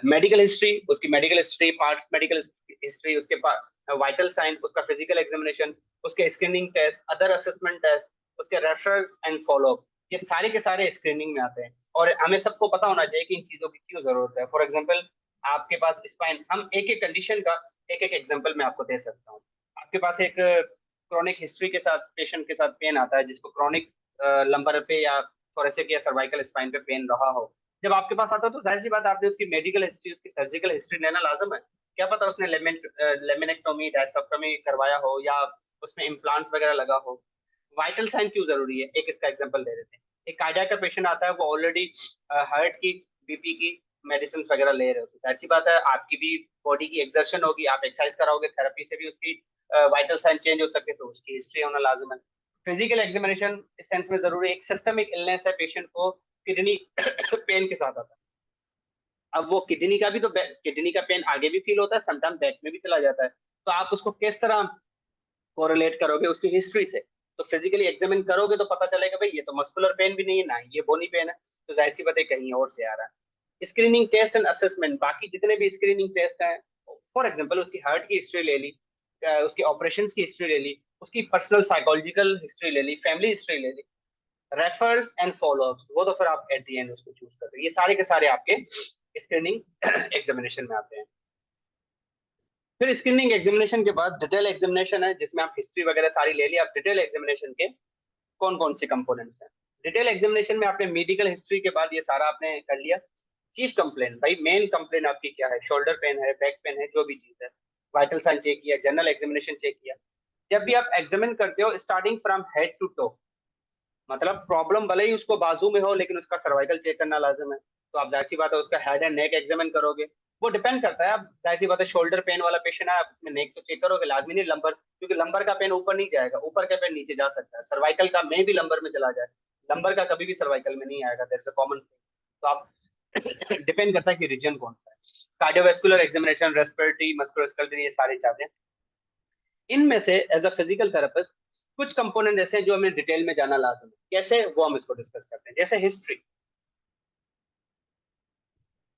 मेडिकल हिस्ट्री, उसकी medical history, parts medical history, उसके पास वाइटल साइन, उसका फिजिकल एग्जामिनेशन, उसके screening test, other assessment test, उसके रेफरल एंड फॉलोअप, ये सारे के सारे स्क्रीनिंग में आते हैं। और हमें सबको पता होना चाहिए कि इन चीजों की क्यों जरूरत है। फॉर एग्जाम्पल, आपके पास स्पाइन, हम एक एक कंडीशन का एक एक एग्जाम्पल मैं आपको दे सकता हूँ। आपके पास एक क्रॉनिक हिस्ट्री के साथ पेशेंट के साथ पेन आता है, जिसको क्रॉनिक लंबर पे या थोरेसिक या सर्वाइकल स्पाइन पे पेन रहा हो। जब आपके पास आता है तो जाहिर सी बात है, आपने उसकी मेडिकल हिस्ट्री, उसकी सर्जिकल हिस्ट्री लेना लाजम है। क्या पता उसने लेमिनेक्टोमी, डायसेक्टोमी करवाया हो, या उसमें इम्प्लांट्स वगैरह लगा हो। वाइटल साइन क्यों जरूरी है, एक इसका एग्जांपल दे देते हैं। एक कार्डियक का पेशेंट आता है, वो ऑलरेडी हार्ट की, बीपी की मेडिसिन वगैरह ले रहे हो, तो ऐसी बात है आपकी भी बॉडी की एक्सर्शन होगी, आप एक्सरसाइज कराओगे, थेरेपी से भी उसकी वाइटल साइन चेंज हो सके, तो उसकी हिस्ट्री होना लाजिम है। फिजिकल एग्जामिनेशन इस सेंस में जरूरी है, एक सिस्टमिक इलनेस है, पेशेंट को किडनी पेन के साथ आता है। अब वो किडनी का भी तो, किडनी का पेन आगे भी फील होता है, समटाइम बैक में भी चला जाता है, तो आप उसको किस तरह कोरिलेट करोगे उसकी हिस्ट्री से। तो फिजिकली एग्जामिन करोगे तो पता चलेगा भाई ये तो मस्कुलर पेन भी नहीं है ना, ये बोनी पेन है, तो जाहिर सी बात है कहीं और से आ रहा है। स्क्रीनिंग टेस्ट एंड असेसमेंट, बाकी जितने भी स्क्रीनिंग टेस्ट हैं, फॉर एग्जांपल उसकी हार्ट की हिस्ट्री ले ली, उसकी ऑपरेशंस की हिस्ट्री ले ली, उसकी पर्सनल साइकोलॉजिकल हिस्ट्री ले ली, फैमिली हिस्ट्री ले ली, रेफरल्स एंड फॉलोअप्स, वो तो फिर आप एट दी एंड उसको चूज करते हो। ये सारे के सारे आपके स्क्रीनिंग एग्जामिनेशन में आते हैं। फिर स्क्रीनिंग एग्जामिनेशन के बाद डिटेल एग्जामिनेशन है, जिसमें आप हिस्ट्री वगैरह सारी ले ली। आप डिटेल एग्जामिनेशन के कौन कौन से कंपोनेंट्स हैं। डिटेल एग्जामिनेशन में आपने मेडिकल हिस्ट्री के बाद ये सारा आपने कर लिया। चीफ कंप्लेन, भाई मेन कंप्लेन आपकी क्या है, शोल्डर पेन है, बैक पेन है, जो भी चीज है, वाइटल साइन चेक किया, जनरल एग्जामिनेशन चेक किया। जब भी आप एग्जामिन करते हो, starting from head to toe, मतलब प्रॉब्लम भले ही उसको बाजू में हो, लेकिन उसका सर्वाइकल चेक करना लाजिम है। तो आप जाहिर सी बात है उसका हेड एंड नेक एग्जामिन करोगे। वो डिपेंड करता है, आप जाहिर सी बात है शोल्डर पेन वाला पेशेंट है, आप उसमें नेक तो चेक करोगे, लाजमी नहीं लंबर, क्योंकि लंबर का पेन ऊपर नहीं जाएगा, ऊपर का पेन नीचे जा सकता है, सर्वाइकल का में भी लंबर में चला जाए, लंबर का कभी भी सर्वाइकल में नहीं आएगा, दैट्स अ कॉमन थिंग। तो आप डिपेंड करता है कि रीजन कौन सा है। कार्डियोवैस्कुलर एग्जामिनेशन, रेस्पिरेटरी, मस्कुलोस्केलेटल, ये सारे चाहते हैं। इनमें से एज अ फिजिकल थेरेपिस्ट कुछ कंपोनेंट ऐसे हैं जो हमें डिटेल में जाना लाजम है। कैसे, वो हम इसको डिस्कस करते हैं। जैसे history,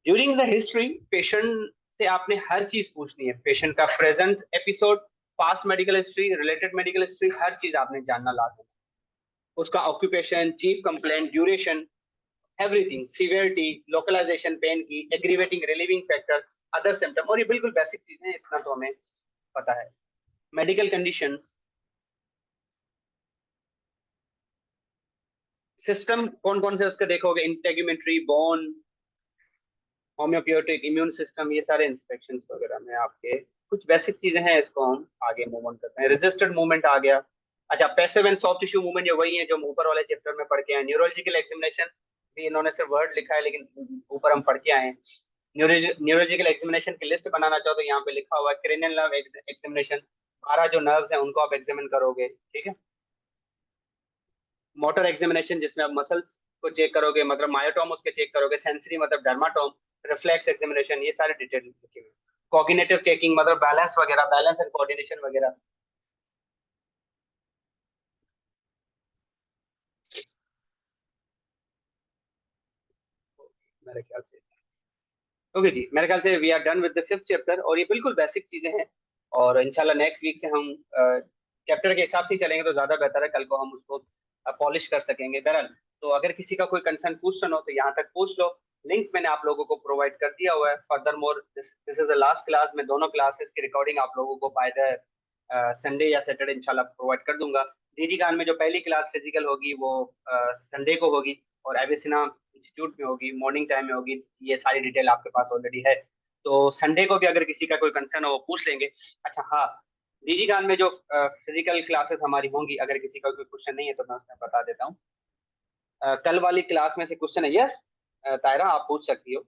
during the history patient से आपने हर चीज पूछनी है, पेशेंट का present episode, past medical history, related medical history, हर चीज आपने जानना लाजम है। उसका occupation, chief complaint, duration, everything, severity, localisation pain की, aggravating relieving factor, other symptom, और ये बिल्कुल बेसिक चीजें हैं, इतना तो हमें पता है। मेडिकल कंडीशंस, सिस्टम कौन कौन से उसके देखोगे, integumentary, bone, homeopathic, immune system, ये सारे इंस्पेक्शंस वगैरह में आपके कुछ बेसिक चीजें हैं, इसको हम आगे मूव ऑन करते हैं। रेजिस्टेंट मूवमेंट आ गया। अच्छा, passive and soft tissue movement, ये वही है जो हम ऊपर वाले चैप्टर में पढ़ के आए। न्यूरोलॉजिकल एग्जामिनेशन भी इन्होंने सिर्फ वर्ड लिखा है, लेकिन ऊपर हम पढ़ के आए हैं। न्यूरोलॉजिकल एग्जामिनेशन की लिस्ट बनाना चाहो तो यहाँ पे लिखा हुआ है, क्रेनियल नर्व एग्जामिनेशन, 12 जो नर्व्स हैं उनको आप एग्जामिन करोगे, ठीक है। मोटर एग्जामिनेशन, जिसमें आप मसल्स को चेक करोगे, मतलब मायोटोम उसके चेक करोगे, सेंसरी मतलब डर्माटोम, रिफ्लेक्स एग्जामिनेशन, ये सारे डिटेल लिखे हुए। कॉग्निटिव चेकिंग मतलब बैलेंस वगैरह, बैलेंस एंड कोऑर्डिनेशन वगैरह। मेरे ख्याल से ओके जी, मेरे ख्याल से we are done with the fifth chapter, और ये बिल्कुल बेसिक चीजें हैं। और इंशाल्लाह नेक्स्ट वीक से हम चैप्टर के हिसाब से ही चलेंगे तो ज्यादा बेहतर है, कल को हम उसको पॉलिश कर सकेंगे। बहरहाल, तो अगर किसी का कोई कंसर्न क्वेश्चन हो तो यहाँ तक पूछ लो। लिंक मैंने आप लोगों को प्रोवाइड कर दिया हुआ है। Further more, this is the last class, मैं दोनों क्लासेस की रिकॉर्डिंग आप लोगों को बाय द संडे या सैटरडे इंशाल्लाह प्रोवाइड कर दूंगा। डीजी खान में जो पहली क्लास फिजिकल होगी वो संडे को होगी, और एविसिना इंस्टीट्यूट में होगी, मॉर्निंग टाइम में होगी। ये सारी डिटेल आपके पास ऑलरेडी है, तो संडे को भी अगर किसी का कोई कंसर्न हो वो पूछ लेंगे। अच्छा हाँ, डीजी खान में जो फिजिकल क्लासेस हमारी होंगी, अगर किसी का कोई क्वेश्चन नहीं है तो मैं उसमें बता देता हूँ। कल वाली क्लास में से क्वेश्चन है, यस तायरा आप पूछ सकती हो।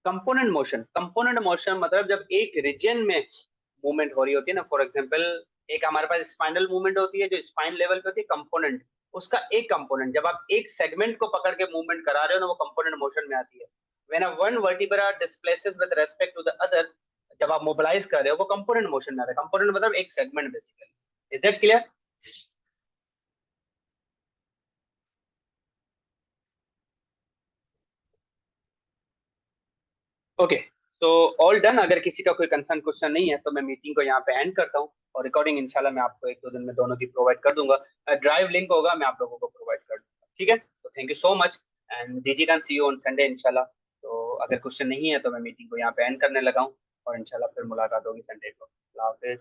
कंपोनेंट मोशन मतलब जब एक रीजन में मूवमेंट हो रही होती है ना, फॉर एग्जांपल एक हमारे पास स्पाइनल मूवमेंट होती है जो स्पाइन लेवल पे होती है, कंपोनेंट, उसका एक कंपोनेंट जब आप एक सेगमेंट को पकड़ के मूवमेंट करा रहे हो ना, वो कंपोनेंट मोशन में आती है। When a one vertebra displaces with respect to the other, जब आप मोबिलाइज कर रहे हो वो कंपोनेंट मोशन में आता है। कंपोनेंट मतलब एक segment basically. Is that clear? Okay, तो ऑल डन। अगर किसी का कोई कंसर्न क्वेश्चन नहीं है तो मैं मीटिंग को यहाँ पे एंड करता हूँ, और रिकॉर्डिंग इंशाल्लाह मैं आपको 1-2 दिन में दोनों की प्रोवाइड कर दूंगा। ड्राइव लिंक होगा, मैं आप लोगों को प्रोवाइड कर दूंगा। ठीक है, तो thank you so much and DG can see you on Sunday इंशाल्लाह। तो अगर क्वेश्चन नहीं है तो मैं मीटिंग को यहाँ पे एंड करने लगा हूँ, और इंशाल्लाह फिर मुलाकात होगी संडे को। अल्लाह हाफिज।